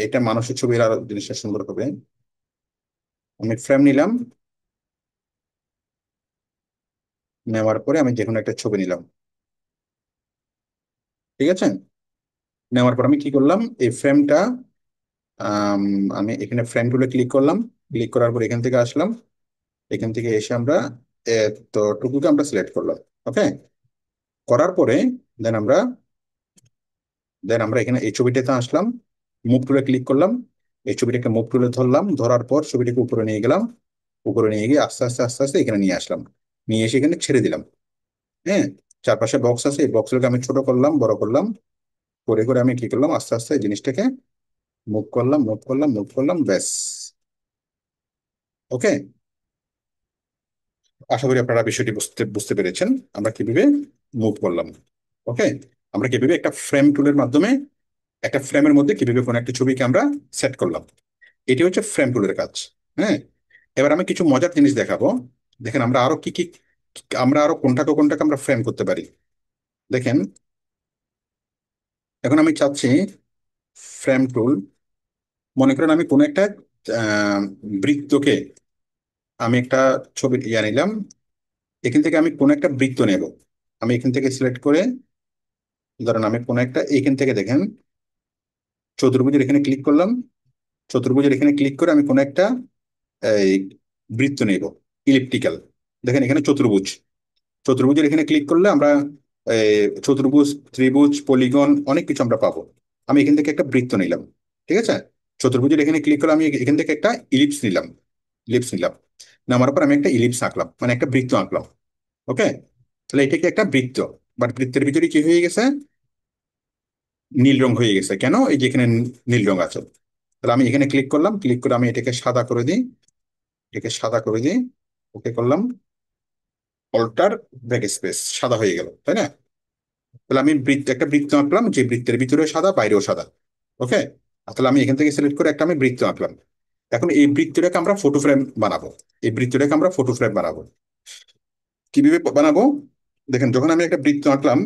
এটা মানুষের ছবির আরো জিনিসটা সুন্দর হবে। আমি ফ্রেম নিলাম, নেওয়ার পরে আমি যে কোনো একটা ছবি নিলাম, ঠিক আছে। নেওয়ার পর আমি কি করলাম, এই ফ্রেমটা আমি এখানে ফ্রেম টুলে ক্লিক করলাম। ক্লিক করার পর এখান থেকে আসলাম, এখান থেকে এসে আমরা তো টুকুকে আমরা সিলেক্ট করলাম। ওকে, করার পরে দেন আমরা এখানে এই ছবিটাতে আসলাম, মুভ টুলে ক্লিক করলাম, এই ছবিটাকে মুভ টুলে ধরলাম, ধরার পর ছবিটাকে উপরে নিয়ে গেলাম, উপরে নিয়ে গিয়ে আস্তে আস্তে আস্তে আস্তে এখানে নিয়ে আসলাম, নিয়ে এসে এখানে ছেড়ে দিলাম। হ্যাঁ, চারপাশে বক্স আছে, এই বক্সগুলোকে আমি ছোট করলাম, বড় করলাম, করে করে আমি কি করলাম, আস্তে আস্তে এই জিনিসটাকে মুভ করলাম, মুভ করলাম, মুভ করলাম, ব্যাস। ওকে, আশা করি আপনারা বিষয়টি বুঝতে বুঝতে পেরেছেন আমরা কিভাবে মুভ করলাম। ওকে, আমরা কিভাবে একটা ফ্রেম টুলের মাধ্যমে একটা ফ্রেমের মধ্যে কিভাবে কোনো একটা ছবিকে আমরা সেট করলাম। এটি হচ্ছে ফ্রেম টুলের কাজ। হ্যাঁ, এবার আমি কিছু মজার জিনিস দেখাবো। দেখেন আমরা আরো কি কি, আমরা আরো কোনটাকে কোনটাকে আমরা ফ্রেম করতে পারি। দেখেন, এখন আমি চাচ্ছি ফ্রেম টুল, মনে করেন আমি কোনো একটা আহ, বৃত্তকে আমি একটা ছবি নিলাম, এখান থেকে আমি কোনো একটা বৃত্ত নেব। আমি এখান থেকে সিলেক্ট করে, ধরেন আমি কোনো একটা, এইখান থেকে দেখেন চতুর্ভুজের এখানে ক্লিক করলাম, চতুর্ভুজের এখানে ক্লিক করে আমি কোনো একটা এই বৃত্ত নেব, ইলিপ্টিক্যাল। দেখেন এখানে চতুর্ভুজ, চতুর্ভুজের এখানে ক্লিক করলে আমরা চতুর্ভুজ, ত্রিভুজ, পলিগন অনেক কিছু আমরা পাবো। আমি এখান থেকে একটা বৃত্ত নিলাম, ঠিক আছে। চতুর্ভুজের এখানে ক্লিক করলে আমি এখান থেকে একটা ইলিপস নিলাম, ইলিপস নিলাম, নেওয়ার পর আমি একটা ইলিপস আঁকলাম, মানে একটা বৃত্ত আঁকলাম। ওকে, তাহলে এটা কি একটা বৃত্ত, বাট বৃত্তের ভিতরে কি হয়ে গেছে, নীল রং হয়ে গেছে। কেন, এই যে এখানে নীল রং আছে। তাহলে আমি এখানে ক্লিক করলাম, ক্লিক করে আমি এটাকে সাদা করে দিই, এটাকে সাদা করে দিই, ওকে করলাম, অল্টার ব্যাক স্পেস, সাদা হয়ে গেল, তাই না। তাহলে আমি একটা বৃত্ত আঁকলাম, যে বৃত্তের ভিতরেও সাদা বাইরেও সাদা। ওকে, তাহলে আমি এখান থেকে সিলেক্ট করে একটা আমি বৃত্ত আঁকলাম। এখন এই বৃত্তটাকে আমরা ফটো ফ্রেম বানাবো, এই বৃত্তটাকে আমরা ফটো ফ্রেম বানাবো। কিভাবে বানাবো, দেখেন যখন আমি একটা বৃত্ত আঁকলাম,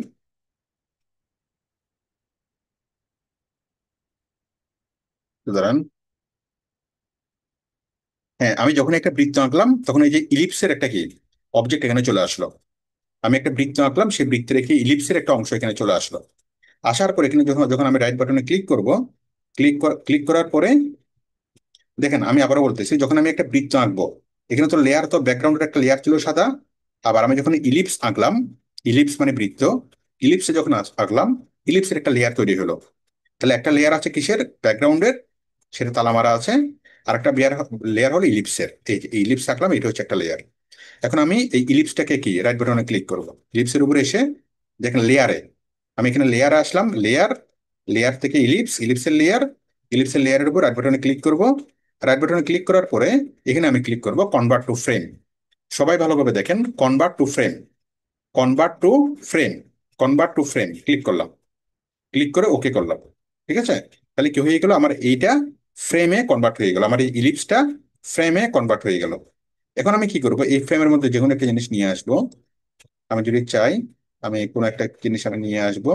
দাঁড়ান, হ্যাঁ, আমি যখন একটা বৃত্ত আঁকলাম তখন এই যে ইলিপসের একটা কি অবজেক্ট এখানে চলে আসলো। আমি একটা বৃত্ত আঁকলাম, সেই বৃত্তের কি ইলিপসের একটা অংশ এখানে চলে আসলো। আসার পর এখানে যখন যখন আমি রাইট বাটনে ক্লিক করব, ক্লিক করার পরে দেখেন আমি আবারও বলতেছি, যখন আমি একটা বৃত্ত আঁকবো, এখানে তো লেয়ার, তো ব্যাকগ্রাউন্ডের একটা লেয়ার ছিল সাদা। আবার আমি যখন ইলিপস আঁকলাম, ইলিপস মানে বৃত্ত, ইলিপসে যখন আঁকলাম, ইলিপসের একটা লেয়ার তৈরি হলো। তাহলে একটা লেয়ার আছে কিসের, ব্যাকগ্রাউন্ডের, সেটা তালা মারা আছে। আর একটা লেয়ার, লেয়ার হলো ইলিপসের, এই যে ইলিপস আঁকলাম, এটা হচ্ছে একটা লেয়ার। এখন আমি এই ইলিপসটাকে কি রাইট বাটনে ক্লিক করব, ইলিপসের উপরে এসে দেখেন লেয়ারে, আমি এখানে লেয়ারে আসলাম, লেয়ার, লেয়ার থেকে ইলিপস, ইলিপসের লেয়ার, ইলিপসের লেয়ারের উপর রাইট বাটনে ক্লিক করব। রাইট বাটনে ক্লিক করার পরে এখানে আমি ক্লিক করব কনভার্ট টু ফ্রেম। সবাই ভালোভাবে দেখেন, convert to frame, convert to frame, convert to frame click করলাম, ক্লিক করে ওকে করলাম, ঠিক আছে। তাহলে কি হয়ে গেল, আমার এইটা ফ্রেমে কনভার্ট হয়ে গেল, আমার এই ইলিপসটা ফ্রেমে কনভার্ট হয়ে গেল। এখন আমি কি করব, এই ফ্রেমের মধ্যে যে কোনো একটা জিনিস নিয়ে আসবো। আমি যদি চাই, আমি কোনো একটা জিনিস আমি নিয়ে আসবো,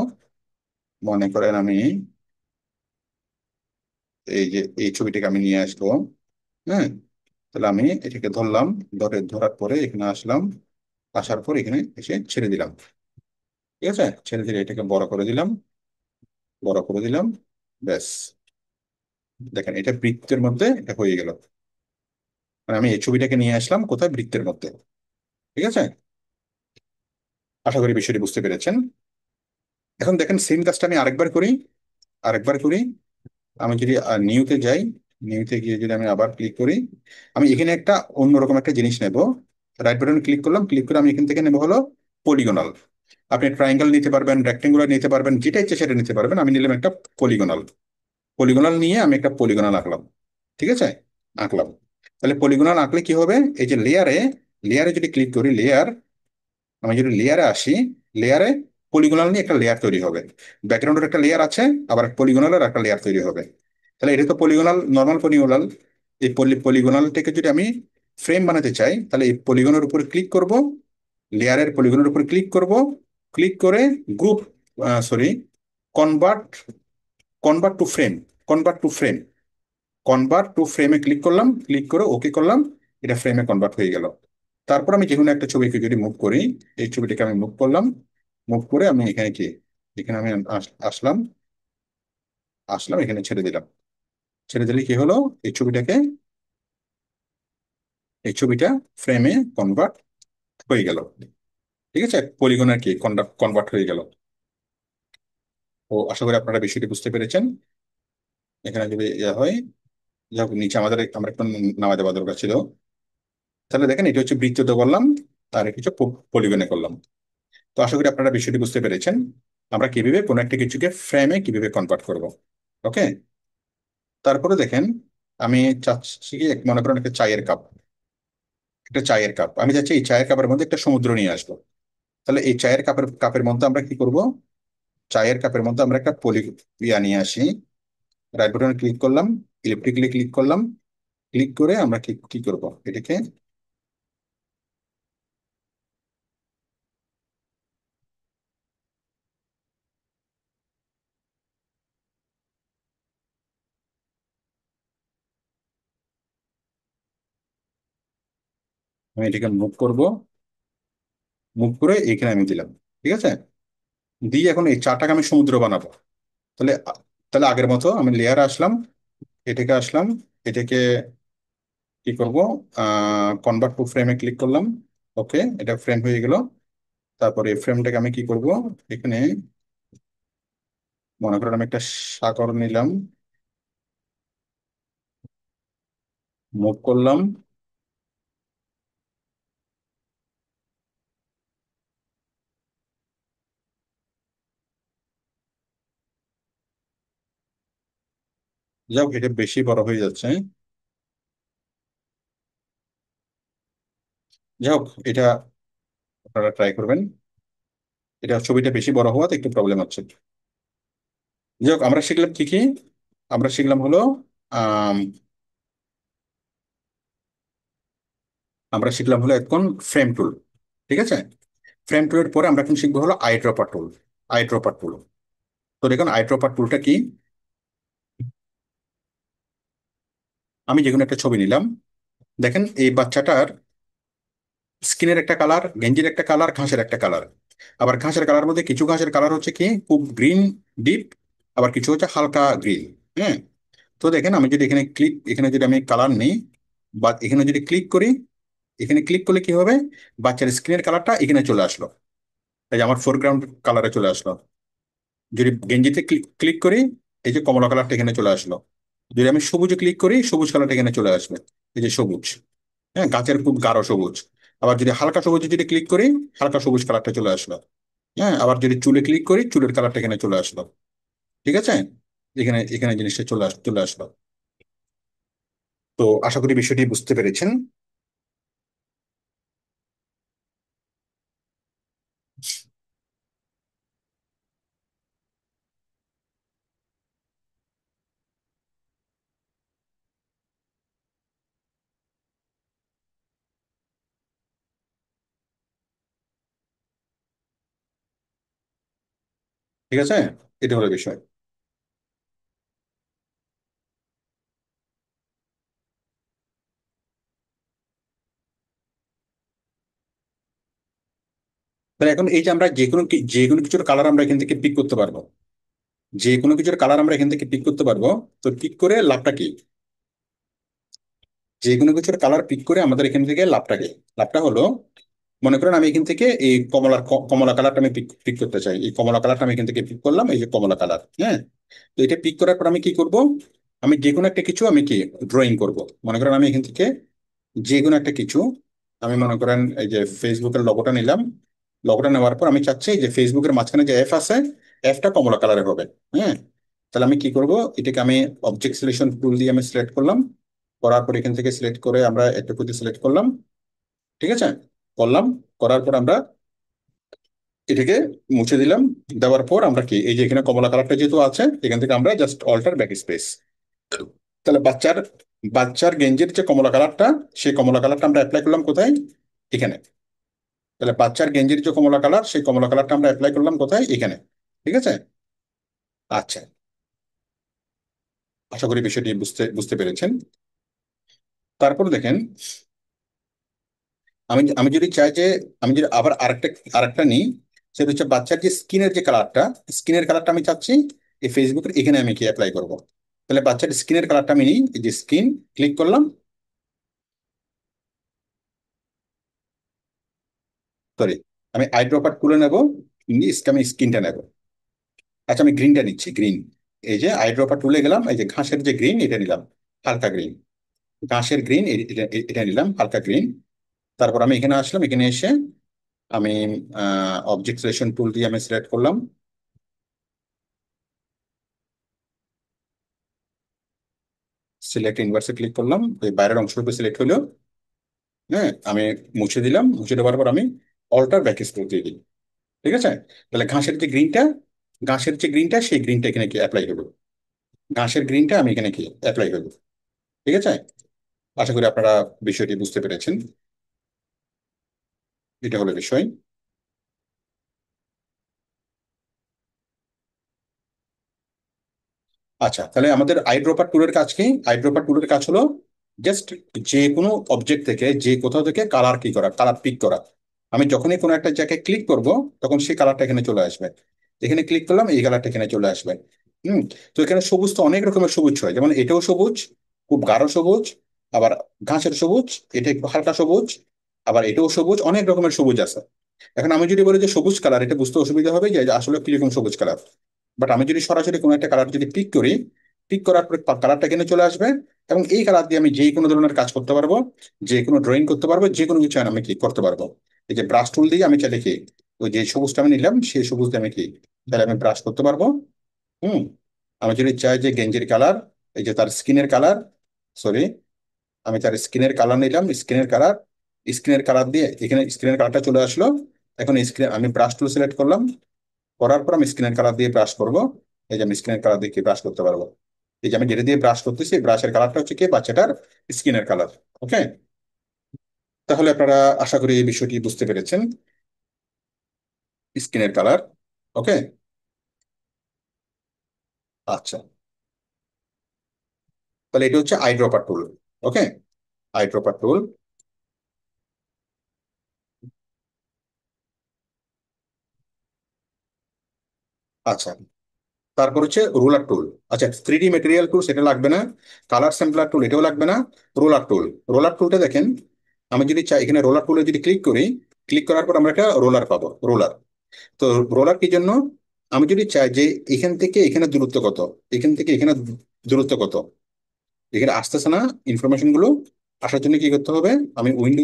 মনে করেন আমি এই যে এই ছবিটাকে আমি নিয়ে আসবো। হ্যাঁ, তাহলে আমি এটাকে ধরলাম, ধরার পরে এখানে আসলাম, আসার পর এখানে এসে ছেড়ে দিলাম, ঠিক আছে। ছেড়ে দিলে এটাকে বড় করে দিলাম, বড় করে দিলাম, ব্যাস। দেখেন এটা বৃত্তের মধ্যে এটা হয়ে গেল, মানে আমি এই ছবিটাকে নিয়ে আসলাম কোথায়, বৃত্তের মধ্যে, ঠিক আছে। আশা করি বিষয়টি বুঝতে পেরেছেন। এখন দেখেন সেম কাজটা আমি আরেকবার করি, আরেকবার করি। আমি যদি নিউতে যাই, নিউতে গিয়ে যদি আমি আবার ক্লিক করি, আমি এখানে একটা অন্যরকম একটা জিনিস নেব। রাইট বাটনে ক্লিক করলাম, ক্লিক করে আমি এখান থেকে নেবো হলো পলিগনাল। আপনি ট্রায়াঙ্গেল নিতে পারবেন, রেক্টেঙ্গুলার নিতে পারবেন, যেটা ইচ্ছে সেটা নিতে পারবেন। আমি নিলাম একটা পলিগনাল, পলিগনাল নিয়ে আমি একটা পলিগনাল আঁকলাম, ঠিক আছে, আঁকলাম। তাহলে পলিগনাল আঁকলে কি হবে, এই যে লেয়ারে, লেয়ারে যদি ক্লিক করি, লেয়ার, আমি যদি লেয়ারে আসি, লেয়ারে পলিগনাল নিয়ে একটা লেয়ার তৈরি হবে। ব্যাকগ্রাউন্ডের একটা লেয়ার আছে, আবার পলিগনালের একটা লেয়ার তৈরি হবে। তাহলে এটা তো পলিগনাল, নর্মাল পলিগনাল। এই পলিগনালটাকে যদি আমি ফ্রেম বানাতে চাই, তাহলে এই পলিগনের উপর ক্লিক করব, লেয়ারের পলিগনের উপর ক্লিক করব, ক্লিক করে group, sorry, convert convert to frame, convert to frame, convert to ফ্রেমে ক্লিক করলাম, ক্লিক করে ওকে করলাম, এটা ফ্রেমে কনভার্ট হয়ে গেল। তারপর আমি যে কোনো একটা ছবিকে যদি মুভ করি, এই ছবিটাকে আমি মুভ করলাম, মুভ করে আমি এখানে কি, এখানে আমি আসলাম, আসলাম এখানে ছেড়ে দিলাম, ছেড়ে দিলে কি হলো, এই ছবিটাকে, এই ছবিটা ফ্রেমে কনভার্ট হয়ে গেল। ঠিক আছে, পলিগন আর কি কনভার্ট হয়ে গেল। তো আশা করি আপনারা বিষয়টি বুঝতে পেরেছেন। এখানে যদি ইয়ে হয়, যাই হোক নিচে আমরা একটু নামা দেওয়া দরকার ছিল। তাহলে দেখেন এটা হচ্ছে বৃত্ততে করলাম, আর এটা হচ্ছে পলিগনে করলাম। তো আশা করি আপনারা বিষয়টি বুঝতে পেরেছেন, আমরা কিভাবে কোনো একটা কিছুকে ফ্রেমে কিভাবে কনভার্ট করব। ওকে, তারপরে দেখেন, আমি চাচ্ছি কি, মনে করেন একটা চায়ের কাপ, একটা চায়ের কাপ আমি চাচ্ছি এই চায়ের কাপের মধ্যে একটা সমুদ্র নিয়ে আসবো। তাহলে এই চায়ের কাপের কাপের মধ্যে আমরা কি করব, চায়ের কাপের মধ্যে আমরা একটা নিয়ে আসি, রাইট বাটনে ক্লিক করলাম, ইলেকট্রিক্যালি ক্লিক করলাম, ক্লিক করে আমরা কি কি করব, এটাকে আমি এটাকে মুভ করব, মুভ করে এখানে আমি দিলাম। ঠিক আছে, দিয়ে এখন এই চাটাকে আমি সমুদ্র বানাবো। তাহলে তাহলে আগের মতো আমি লেয়ারে আসলাম, এটাকে আসলাম, এটাকে কি করব, কনভার্ট টু ফ্রেমে ক্লিক করলাম, ওকে এটা ফ্রেম হয়ে গেল। তারপরে এই ফ্রেমটাকে আমি কি করব, এখানে মনে করেন আমি একটা সাগর নিলাম, মুভ করলাম, যাও এটা বেশি বড় হয়ে যাচ্ছে, যাই হোক এটা আপনারা ট্রাই করবেন, এটা ছবিটা বেশি বড় হওয়াতে একটু প্রবলেম হচ্ছে। যাই হোক আমরা শিখলাম কি কি, আমরা শিখলাম হলো আম, আমরা শিখলাম হলো এখন ফ্রেম টুল। ঠিক আছে, ফ্রেম টুলের পরে আমরা এখন শিখবো হলো I dropper tool, I dropper টুল। তো দেখুন আই ড্রপার টুলটা কি, আমি যে কোনো একটা ছবি নিলাম, দেখেন এই বাচ্চাটার স্কিনের একটা কালার, গেঞ্জির একটা কালার, ঘাসের একটা কালার। আবার ঘাসের কালার মধ্যে কিছু ঘাসের কালার হচ্ছে কি খুব গ্রিন ডিপ, আবার কিছু হচ্ছে হালকা গ্রিন। হ্যাঁ, তো দেখেন আমি যদি এখানে ক্লিক, এখানে যদি আমি কালার নিই বা এখানে যদি ক্লিক করি, এখানে ক্লিক করলে কি হবে, বাচ্চার স্কিনের কালারটা এখানে চলে আসলো, এই যে আমার ফোরগ্রাউন্ড কালারে চলে আসলো। যদি গেঞ্জিতে ক্লিক করি, এই যে কমলা কালারটা এখানে চলে আসলো। যদি আমি সবুজে ক্লিক করি, সবুজ কালারটা এখানে চলে আসবে, এই যে সবুজ। হ্যাঁ, গাছের খুব গাঢ় সবুজ। আবার যদি হালকা সবুজে যদি ক্লিক করি, হালকা সবুজ কালারটা চলে আসলো। হ্যাঁ, আবার যদি চুলে ক্লিক করি, চুলের কালারটা এখানে চলে আসলো। ঠিক আছে, এখানে এখানে জিনিসটা চলে আসলো। তো আশা করি বিষয়টি বুঝতে পেরেছেন। ঠিক আছে, এটা হলো বিষয়। তাহলে এখন এই যে আমরা যে কোনো কিছুর কালার আমরা এখান থেকে পিক করতে পারবো, যে কোনো কিছুর কালার আমরা এখান থেকে পিক করতে পারবো। তো পিক করে লাভটা কি, যে কোনো কিছুর কালার পিক করে আমাদের এখান থেকে লাভটা কি, লাভটা হলো, মনে করেন আমি এখান থেকে এই কমলা কালারটা আমি পিক করতে চাই, এই কমলা কালারটা আমি এখান থেকে পিক করলাম, এই যে কমলা কালার। হ্যাঁ, তো এটা পিক করার পর আমি কি করব, আমি যে কোনো একটা কিছু আমি কি ড্রয়িং করব। মনে করেন আমি এখান থেকে যে কোনো একটা কিছু, আমি মনে করেন এই যে ফেসবুকের লগোটা নিলাম, লগোটা নেওয়ার পর আমি চাচ্ছি যে ফেসবুকের মাঝখানে যে এফ আছে, এফটা কমলা কালারের হবে। হ্যাঁ, তাহলে আমি কি করব, এটাকে আমি অবজেক্ট সিলেকশন টুল দিয়ে আমি সিলেক্ট করলাম, করার পর এখান থেকে সিলেক্ট করে আমরা এটুকুতে সিলেক্ট করলাম। ঠিক আছে, করলাম, করার পর আমরা এটাকে মুছে দিলাম। দেওয়ার পর আমরা কি, এই যে এখানে কমলা কালারটা যেহেতু আছে, এখান থেকে আমরা জাস্ট অল্টার ব্যাক স্পেস। তাহলে বাচ্চার বাচ্চার গেঞ্জির যে কমলা কালারটা, সেই কমলা কালারটা আমরা অ্যাপ্লাই করলাম কোথায়, এখানে। তাহলে বাচ্চার গেঞ্জির যে কমলা কালার, সেই কমলা কালারটা আমরা অ্যাপ্লাই করলাম কোথায়, এখানে। ঠিক আছে, আচ্ছা, আশা করি বিষয়টি বুঝতে বুঝতে পেরেছেন। তারপর দেখেন, আমি আমি যদি চাই যে আমি যদি আবার আরেকটা নিই, সেটা হচ্ছে বাচ্চার যে স্কিনের কালারটা আমি চাচ্ছি এই ফেসবুকের এখানে আমি কি অ্যাপ্লাই করব। তাহলে বাচ্চার স্কিনের কালারটা আমি নিই, এই যে স্কিন ক্লিক করলাম, সরি, আমি আই ড্রপার তুলে নেব, আমি স্কিনটা নেব। আচ্ছা, আমি গ্রিনটা নিচ্ছি, গ্রিন। এই যে আই ড্রপার তুলে গেলাম, এই যে ঘাসের যে গ্রিন এটা নিলাম, হালকা গ্রিন। ঘাসের গ্রিন এটা নিলাম, হালকা গ্রিন। তারপর আমি এখানে আসলাম, এখানে এসে আমি অবজেক্ট সিলেকশন টুল দিয়ে আমি সিলেক্ট করলাম, সিলেক্ট ইনভার্সে ক্লিক করলাম, ওই বাইরের অংশটুকু সিলেক্ট হলো। হ্যাঁ, আমি মুছে দিলাম, মুছে দেওয়ার পর আমি অল্টার ব্যাক স্ট্রোক দিয়ে দিই। ঠিক আছে, তাহলে ঘাসের যে গ্রিনটা সেই গ্রিনটা এখানে কি অ্যাপ্লাই হলো, ঘাসের গ্রিনটা আমি এখানে কি অ্যাপ্লাই হলো। ঠিক আছে, আশা করি আপনারা বিষয়টি বুঝতে পেরেছেন। এটা হলো বিষয়। আচ্ছা, তাহলে আমাদের আইড্রপার টুলের কাজ কি? আইড্রপার টুলের কাজ হলো জাস্ট যে কোনো অবজেক্ট থেকে, যে কোথাও থেকে কালার কি করা, কালার পিক করা। আমি যখনই কোনো একটা জায়গায় ক্লিক করব, তখন সেই কালারটা এখানে চলে আসবে। এখানে ক্লিক করলাম, এই কালারটা এখানে চলে আসবে। হুম। তো এখানে সবুজ তো অনেক রকমের সবুজ হয়, যেমন এটাও সবুজ, খুব গাঢ় সবুজ, আবার ঘাসের সবুজ, এটা একটু হালকা সবুজ, আবার এটাও সবুজ, অনেক রকমের সবুজ আছে। এখন আমি যদি বলি যে সবুজ কালার, এটা বুঝতে অসুবিধা হবে যে আসলে কিরকম সবুজ কালার। বাট আমি যদি সরাসরি কোনো একটা কালার যদি পিক করি, পিক করার পরে কালারটা এখানে চলে আসবে, এবং এই কালার দিয়ে আমি যে কোনো ধরনের কাজ করতে পারবো, যে কোনো ড্রয়িং করতে পারবো, যে কোনো কিছু আমি কি করতে পারবো। এই যে ব্রাশ টুল দিয়ে আমি চাইলে কি, ওই যে সবুজটা আমি নিলাম, সেই সবুজ দিয়ে আমি কি তাহলে আমি ব্রাশ করতে পারবো। হুম। আমি যদি চাই যে গেঞ্জির কালার, এই যে তার স্কিনের কালার, সরি, আমি তার স্কিনের কালার নিলাম, স্কিনের কালার দিয়ে এখানে স্কিনের কালারটা চলে আসলো। এখন স্ক্রিন আমি ব্রাশ টুল সিলেক্ট করলাম, করার পর আমি স্কিনের কালার দিয়ে ব্রাশ করব। এই যে আমি স্কিনের কালার দিয়ে কি ব্রাশ করতে পারবো। এই যে আমি যেটা দিয়ে ব্রাশ করতেছি, ব্রাশের কালারটা হচ্ছে কি বাচ্চাটার স্কিনের কালার। ওকে, তাহলে আপনারা আশা করি এই বিষয়টি বুঝতে পেরেছেন, স্কিনের কালার। ওকে। আচ্ছা, তাহলে এটা হচ্ছে I dropper tool. Okay, I dropper টুল। আচ্ছা, তারপর হচ্ছে রোলার টুল। আচ্ছা, 3D মেটেরিয়াল টুল সেটা লাগবে না, কালার স্যাম্পলার টুল এটাও লাগবে না। রোলার টুল, রোলার টুলটা দেখেন, আমি যদি চাই এখানে রোলার টুলে যদি ক্লিক করি, ক্লিক করার পর আমরা একটা রোলার পাবো, রোলার। তো রোলার কি জন্য, আমি যদি চাই যে এখান থেকে এখানে দূরত্ব কত, এখান থেকে এখানে দূরত্ব কত, এখানে আসতেছে না ইনফরমেশন গুলো, আসার জন্য কি করতে হবে, আমি উইন্ডো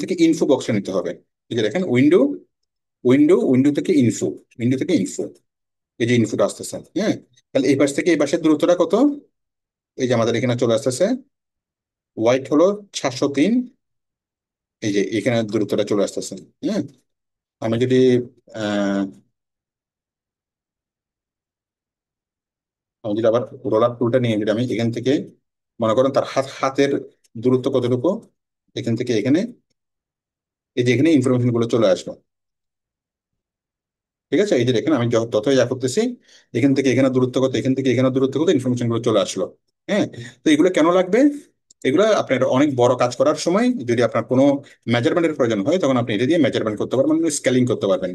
থেকে ইনফো বক্সে নিতে হবে। ঠিক আছে, দেখেন উইন্ডো, উইন্ডো থেকে ইনফো, এই যে ইনফোটা আসতেছে। হ্যাঁ, তাহলে এই পাশ থেকে এই পাশের দূরত্বটা কত, এই যে আমাদের এখানে চলে আসতেছে, হোয়াইট হলো 703, এই যে এখানে দূরত্বটা চলে আসতেছে। হ্যাঁ, আমি যদি আহ আমি যদি আবার রোলার টুলটা নিয়ে যদি আমি এখান থেকে, মনে করেন তার হাতের দূরত্ব কতটুকু, এখান থেকে এখানে, এই যে এখানে ইনফরমেশন গুলো চলে আসলো। ঠিক আছে, এই যে দেখেন আমি যতই যা করতেছি, এখান থেকে এখানে দূরত্ব কত, এখান থেকে এখানে দূরত্ব কত, ইনফরমেশন গুলো চলে আসলো। হ্যাঁ, তো এগুলো কেন লাগবে, এগুলো আপনার অনেক বড় কাজ করার সময় যদি আপনার কোনো মেজারমেন্টের প্রয়োজন হয়, তখন আপনি এটা দিয়ে মেজারমেন্ট করতে পারবেন, মানে স্কেলিং করতে পারবেন।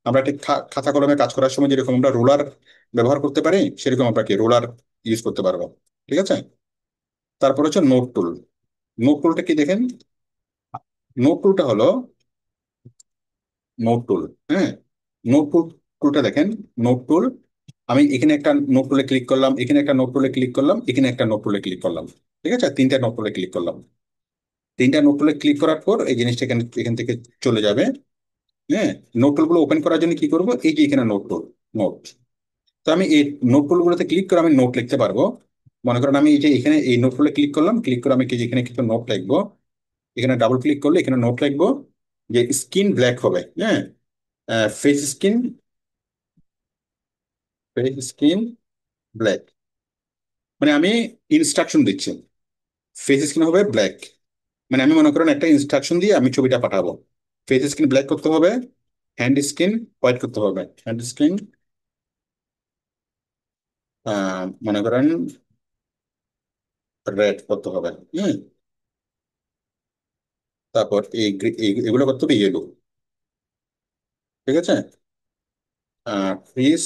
আমরা ঠিক খাতা কলমে কাজ করার সময় যেরকম আমরা রুলার ব্যবহার করতে পারি, সেরকম আমরা কি রুলার ইউজ করতে পারবো। ঠিক আছে, তারপর হচ্ছে নোট টুল। নোট টুলটা কি দেখেন, নোট টুলটা হলো নোট টুল। হ্যাঁ, নোট টুলটা দেখেন, নোট টুল, আমি এখানে একটা নোট টুলে ক্লিক করলাম, এখানে একটা নোট টুলে ক্লিক করলাম, এখানে একটা নোট টুলে ক্লিক করলাম। ঠিক আছে, তিনটা নোট টুলে ক্লিক করলাম। তিনটা নোট টুলে ক্লিক করার পর এই জিনিসটা এখানে এখান থেকে চলে যাবে। হ্যাঁ, নোট টুল গুলো ওপেন করার জন্য কি করবো, এই যে এখানে নোট টুল, নোট। তো আমি এই নোট টুল গুলোতে ক্লিক করে আমি নোট লিখতে পারবো। মনে করেন আমি এই যে এখানে এই নোট টুলে ক্লিক করলাম, ক্লিক করে আমি কি এখানে কিছু নোট লিখবো, এখানে ডাবল ক্লিক করলে এখানে নোট লিখবো যে স্কিন ব্ল্যাক হবে। হ্যাঁ, face skin, face skin black, মানে আমি ইনস্ট্রাকশন দিচ্ছি, ফেস স্কিন হবে ব্ল্যাক, মানে আমি মনে করেন একটা ইনস্ট্রাকশন দিয়ে আমি ছবিটা পাঠাবো। ফেস স্কিন ব্ল্যাক করতে হবে, হ্যান্ড স্কিন হোয়াইট করতে হবে, হ্যান্ড স্কিন মনে করেন রেড করতে হবে। হুম। তারপর এগুলো করতে হবে ইয়েলো। ঠিক আছে। Fridge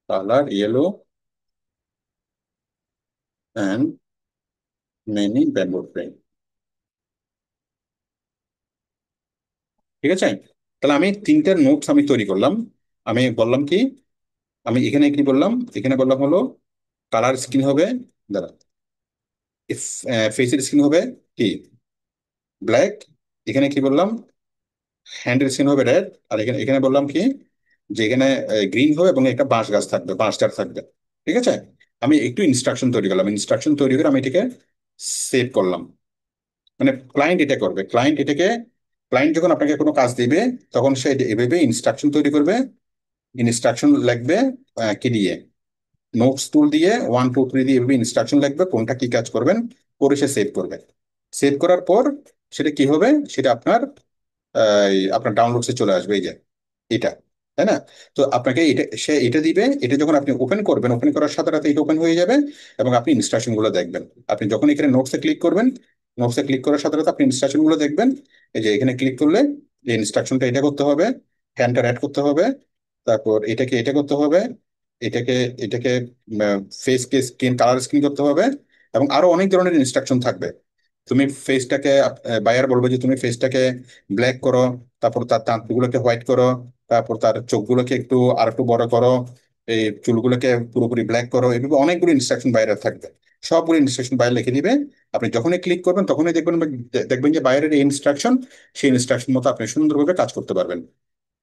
colour yellow and many bamboo frame. ঠিক আছে। তাহলে আমি তিনটা নোটস আমি তৈরি করলাম। আমি বললাম কি, আমি এখানে কি বললাম, এখানে বললাম হলো কালার স্কিন হবে, দাঁড়া, ফেসের স্কিন হবে কি ব্ল্যাক। এখানে কি বললাম, হ্যান্ডের স্কিন হবে রেড। আর এখানে এখানে বললাম কি, যে এখানে গ্রিন হবে এবং একটা বাঁশ গাছ থাকবে, বাঁশ ঝাড় থাকবে। ঠিক আছে। আমি একটু ইনস্ট্রাকশন তৈরি করলাম, ইনস্ট্রাকশন তৈরি করে আমি এটাকে সেভ করলাম। মানে ক্লায়েন্ট এটা করবে, ক্লায়েন্ট যখন আপনাকে কোনো কাজ দিবে তখন সে এভাবে ইনস্ট্রাকশন তৈরি করবে, ইনস্ট্রাকশন লিখবে কি দিয়ে, নোটস টুল দিয়ে 1 2 3 দিয়ে এভাবে ইনস্ট্রাকশন লিখবে কোনটা কি কাজ করবেন, করে সে সেভ করবে। সেভ করার পর সেটা কি হবে, সেটা আপনার আপনার ডাউনলোডসে চলে আসবে, এই যে এটা, তাই না? তো আপনাকে এটা সে এটা দিবে, এটা যখন আপনি ওপেন করবেন, ওপেন করার সাথে সাথে এটা ওপেন হয়ে যাবে এবং আপনি ইনস্ট্রাকশন গুলো দেখবেন। আপনি যখন এখানে নোটসে ক্লিক করবেন, নোটসে ক্লিক করার সাথে সাথে আপনি ইনস্ট্রাকশন গুলো দেখবেন। এই যে এখানে ক্লিক করলে এই ইনস্ট্রাকশনটা এটা করতে হবে, হ্যান্ডটা অ্যাড করতে হবে, তারপর এটাকে এটা করতে হবে, এটাকে এটাকে ফেসকে স্কিন কালার স্কিন করতে হবে, এবং আরো অনেক ধরনের ইনস্ট্রাকশন থাকবে। তুমি ফেসটাকে, বায়ার বলবে যে তুমি ফেসটাকে ব্ল্যাক করো, তারপর তার দাঁতগুলোকে হোয়াইট করো, তারপর তার চোখগুলোকে একটু আর একটু বড় করো, এই চুলগুলোকে পুরোপুরি ব্ল্যাক করো, এভাবে অনেকগুলো ইনস্ট্রাকশন বাইরে থাকবে। সবগুলো ইনস্ট্রাকশন বাইরে লিখে দিবে। আপনি যখনই ক্লিক করবেন তখনই দেখবেন, দেখবেন যে বাইরের এই ইনস্ট্রাকশন, সেই ইনস্ট্রাকশন মতো আপনি সুন্দরভাবে কাজ করতে পারবেন।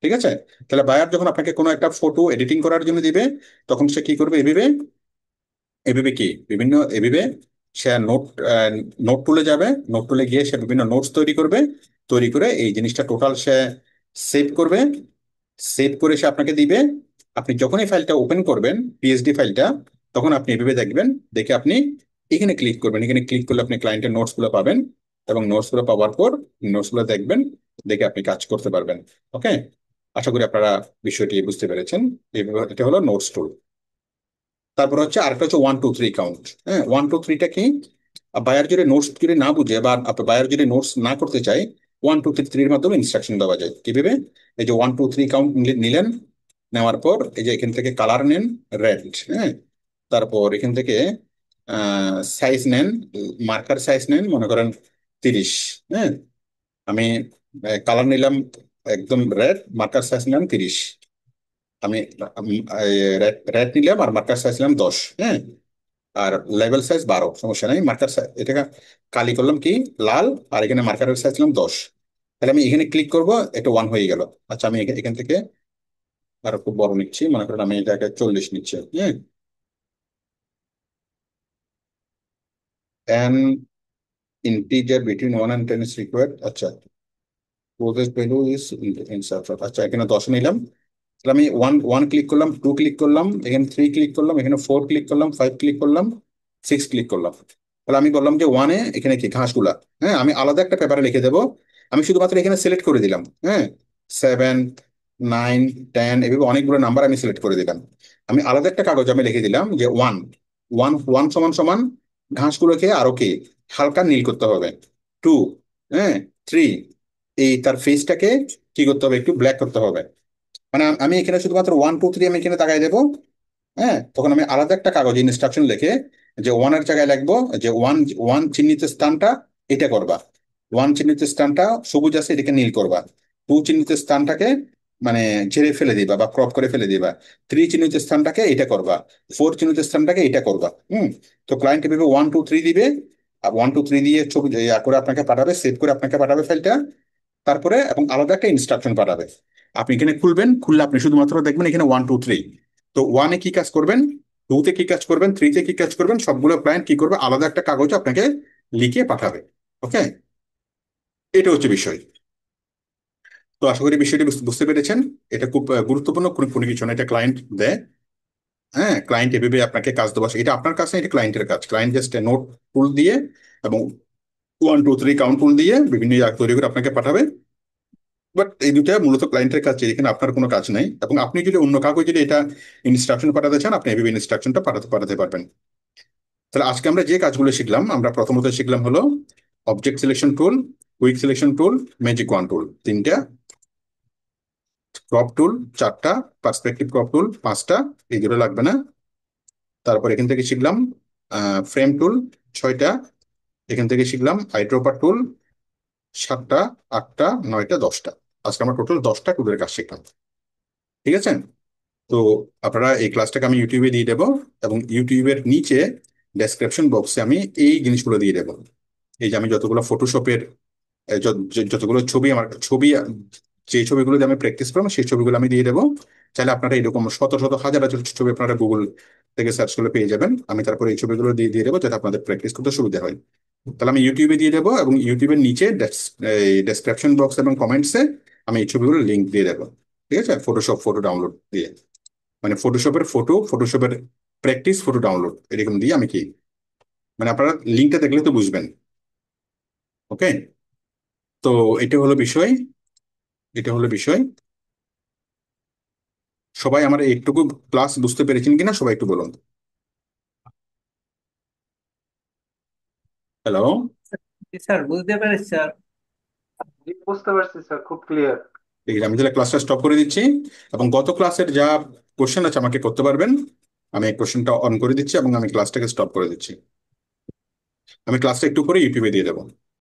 ঠিক আছে। তাহলে বায়ার যখন আপনাকে কোনো একটা ফটো এডিটিং করার জন্য দিবে, তখন সে কি করবে, এভাবে এভাবে কি বিভিন্ন এভাবে সে নোট নোট টুলে যাবে, নোট টুলে গিয়ে সে বিভিন্ন নোটস তৈরি করবে, তৈরি করে এই জিনিসটা টোটাল সে সেভ করবে। সেভ করে সে আপনাকে দিবে। আপনি যখন এই ফাইলটা ওপেন করবেন, পিএসডি ফাইলটা, তখন আপনি এভাবে দেখবেন, দেখে আপনি এখানে ক্লিক করবেন। এখানে ক্লিক করলে আপনি ক্লায়েন্টের নোটস গুলো পাবেন, এবং নোটস গুলো পাওয়ার পর নোটস গুলো দেখবেন, দেখে আপনি কাজ করতে পারবেন। ওকে। আশা করি আপনারা বিষয়টি বুঝতে পেরেছেন। এটা হলো নোটস টুল। তারপর হচ্ছে আরেকটা হচ্ছে 1 2 3 কাউন্ট। হ্যাঁ, 1 2 3টা কি, বায়ার যদি নোটস যদি না বুঝে বা বায়ার যদি নোটস না করতে চায়, 1 2 3 এর মাধ্যমে ইনস্ট্রাকশন দেওয়া যায় কিভাবে। এই যে 1 2 3 কাউন্ট নিলেন, নেওয়ার পর এই যে এখান থেকে কালার নেন রেড। হ্যাঁ। তারপর এখান থেকে সাইজ নেন, মার্কার সাইজ নেন মনে করেন 30। হ্যাঁ। আমি কালার নিলাম একদম রেড, মার্কার সাইজ নিলাম 30। আমি রেড নিলাম আর মার্কার সাইজ নিলাম 10। হ্যাঁ। আর লেভেল সাইজ 12, সমস্যা নেই। মার্কার সাইজ এটাকে কালি করলাম কি লাল, আর এখানে মার্কারের সাইজ নিলাম 10। তাহলে আমি এখানে ক্লিক করব, এটা 1 হয়ে গেল। আচ্ছা, আমি এখান থেকে আর একটু বড় নিচ্ছি, মনে করেন আমি এটাকে 40 নিচ্ছি। হ্যাঁ। N integer between 1 and 10 is required। আচ্ছা, ক্লোজেস্ট ভ্যালু ইজ ইনসার্ট। আচ্ছা, এখানে 10 নিলাম। তাহলে আমি ওয়ান ওয়ান ক্লিক করলাম, 2 ক্লিক করলাম, এখানে 3 ক্লিক করলাম, এখানে 4 ক্লিক করলাম, 5 ক্লিক করলাম, 6 ক্লিক করলাম। তাহলে আমি বললাম যে 1-এ এখানে কি ঘাসগুলা, হ্যাঁ, আমি আলাদা একটা পেপারে লিখে দেবো। আমি শুধুমাত্র এখানে সিলেক্ট করে দিলাম, হ্যাঁ, 7 9 10 এভাবে অনেকগুলো নাম্বার আমি সিলেক্ট করে দিলাম। আমি আলাদা একটা কাগজ আমি লিখে দিলাম যে ওয়ান ওয়ান ওয়ান সমান সমান ঘাসগুলোকে আরো কি হালকা নীল করতে হবে। 2, হ্যাঁ, 3, এই তার ফেসটাকে কি করতে হবে, একটু ব্ল্যাক করতে হবে। মানে আমি এখানে শুধুমাত্র 1 2 3 আমি এখানে তাকাই দেবো। হ্যাঁ, তখন আমি আলাদা একটা কাগজে ইনস্ট্রাকশন লিখে যে ওয়ানের জায়গায় লিখবো যে ওয়ান ওয়ান চিহ্নিত স্থানটা এটা করবা, ওয়ান চিহ্নিত স্থানটা সবুজ আছে এটাকে নীল করবা, 2 চিহ্নিত স্থানটাকে মানে ঝেড়ে ফেলে দিবা বা ক্রপ করে ফেলে দিবা, 3 চিহ্নিত স্থানটাকে এটা করবা, 4 চিহ্নিত স্থানটাকে এটা করবা। তো ক্লায়েন্ট এভাবে 1 2 3 দিবে, আর 1 2 3 দিয়ে ছবি করে আপনাকে পাঠাবে, সেভ করে আপনাকে পাঠাবে ফাইলটা। তারপরে এবং আলাদা একটা ইনস্ট্রাকশন পাঠাবে। আপনি এখানে খুলবেন, খুললে আপনি শুধুমাত্র দেখবেন এখানে 1 2 3। তো 1-এ কি কাজ করবেন, 2-তে কি কাজ করবেন, 3-তে কি কাজ করবেন, সবগুলো ক্লায়েন্ট কি করবে, আলাদা একটা কাগজে আপনাকে লিখে পাঠাবে। ওকে। এটা হচ্ছে বিষয়। তো আশা করি বিষয়টি বুঝতে পেরেছেন। এটা খুব গুরুত্বপূর্ণ কোনো কোনো কিছু না, এটা ক্লায়েন্ট দেয়। হ্যাঁ, ক্লায়েন্ট এভাবে আপনাকে কাজ দেওয়া, এটা আপনার কাছে, এটা ক্লায়েন্টের কাজ। ক্লায়েন্ট জাস্ট নোট টুল দিয়ে এবং 1 2 3 কাউন্ট টুল দিয়ে বিভিন্ন তৈরি করে আপনাকে পাঠাবে। বাট এই দুটা মূলত ক্লায়েন্টের কাছে, এখানে আপনার কোনো কাজ নাই। এবং আপনি যদি অন্য কাউকে যদি এটা ইনস্ট্রাকশন পাঠাতে চান, আপনি এভাবে ইনস্ট্রাকশনটা পাঠাতে পাঠাতে পারবেন। তাহলে আজকে আমরা যে কাজগুলো শিখলাম, আমরা প্রথমত শিখলাম হলো object selection tool, quick selection tool, magic wand tool তিনটা, ক্রপ টুল চারটা, পার্সপেক্টিভ ক্রপ টুল পাঁচটা, এই দুটো লাগবে না। তারপর এখান থেকে শিখলাম ফ্রেম টুল ছয়টা, এখান থেকে শিখলাম আইড্রপার টুল সাতটা, আটটা, নয়টা, দশটা। আজকে আমরা টোটাল 10টা টুলের কাজ শিখলাম। ঠিক আছে? তো আপনারা এই ক্লাসটাকে আমি ইউটিউবে দিয়ে দেবো, এবং ইউটিউবের নিচে ডেসক্রিপশন বক্সে আমি এই জিনিসগুলো দিয়ে দেবো। এই যে আমি যতগুলো ফটোশপের যতগুলো ছবি, আমার ছবি, যে ছবিগুলো দিয়ে আমি প্র্যাকটিস করবো সেই ছবিগুলো আমি দিয়ে দেবো। চাইলে আপনারা এরকম শত শত হাজার হাজার ছবি আপনারা গুগল থেকে সার্চ করে পেয়ে যাবেন। আমি তারপরে এই ছবিগুলো দিয়ে দিয়ে দেবো যাতে আপনাদের প্র্যাকটিস করতে সুবিধা হয়। তাহলে আমি ইউটিউবে দিয়ে দেবো, এবং ইউটিউবের নিচে ডেসক্রিপশন বক্স এবং কমেন্টসে আমি এই ছবিগুলোর লিঙ্ক দিয়ে দেবো। ঠিক আছে? ফটোশপ ফটো ডাউনলোড দিয়ে, মানে ফটোশপের ফটো, ফটোশপের প্র্যাকটিস ফটো ডাউনলোড, এরকম দিয়ে আমি কি, মানে আপনারা লিঙ্কটা দেখলে তো বুঝবেন। ওকে? তো এটা হলো বিষয়, এটা হলো বিষয়। সবাই আমার একটুকু ক্লাস বুঝতে পেরেছেন কিনা সবাই একটু বলুন। হ্যালো? জি স্যার, বুঝতে পেরেছি স্যার। জি, বুঝতে পারছি স্যার, খুব ক্লিয়ার। ঠিক আছে, আমি তাহলে ক্লাসটা স্টপ করে দিচ্ছি, এবং গত ক্লাসের যা কোশ্চেন আছে আমাকে করতে পারবেন। আমি এই কোশ্চেনটা অন করে দিচ্ছি এবং আমি ক্লাসটাকে স্টপ করে দিচ্ছি। আমি ক্লাসটা একটু করে ইউটিউবে দিয়ে দেবো।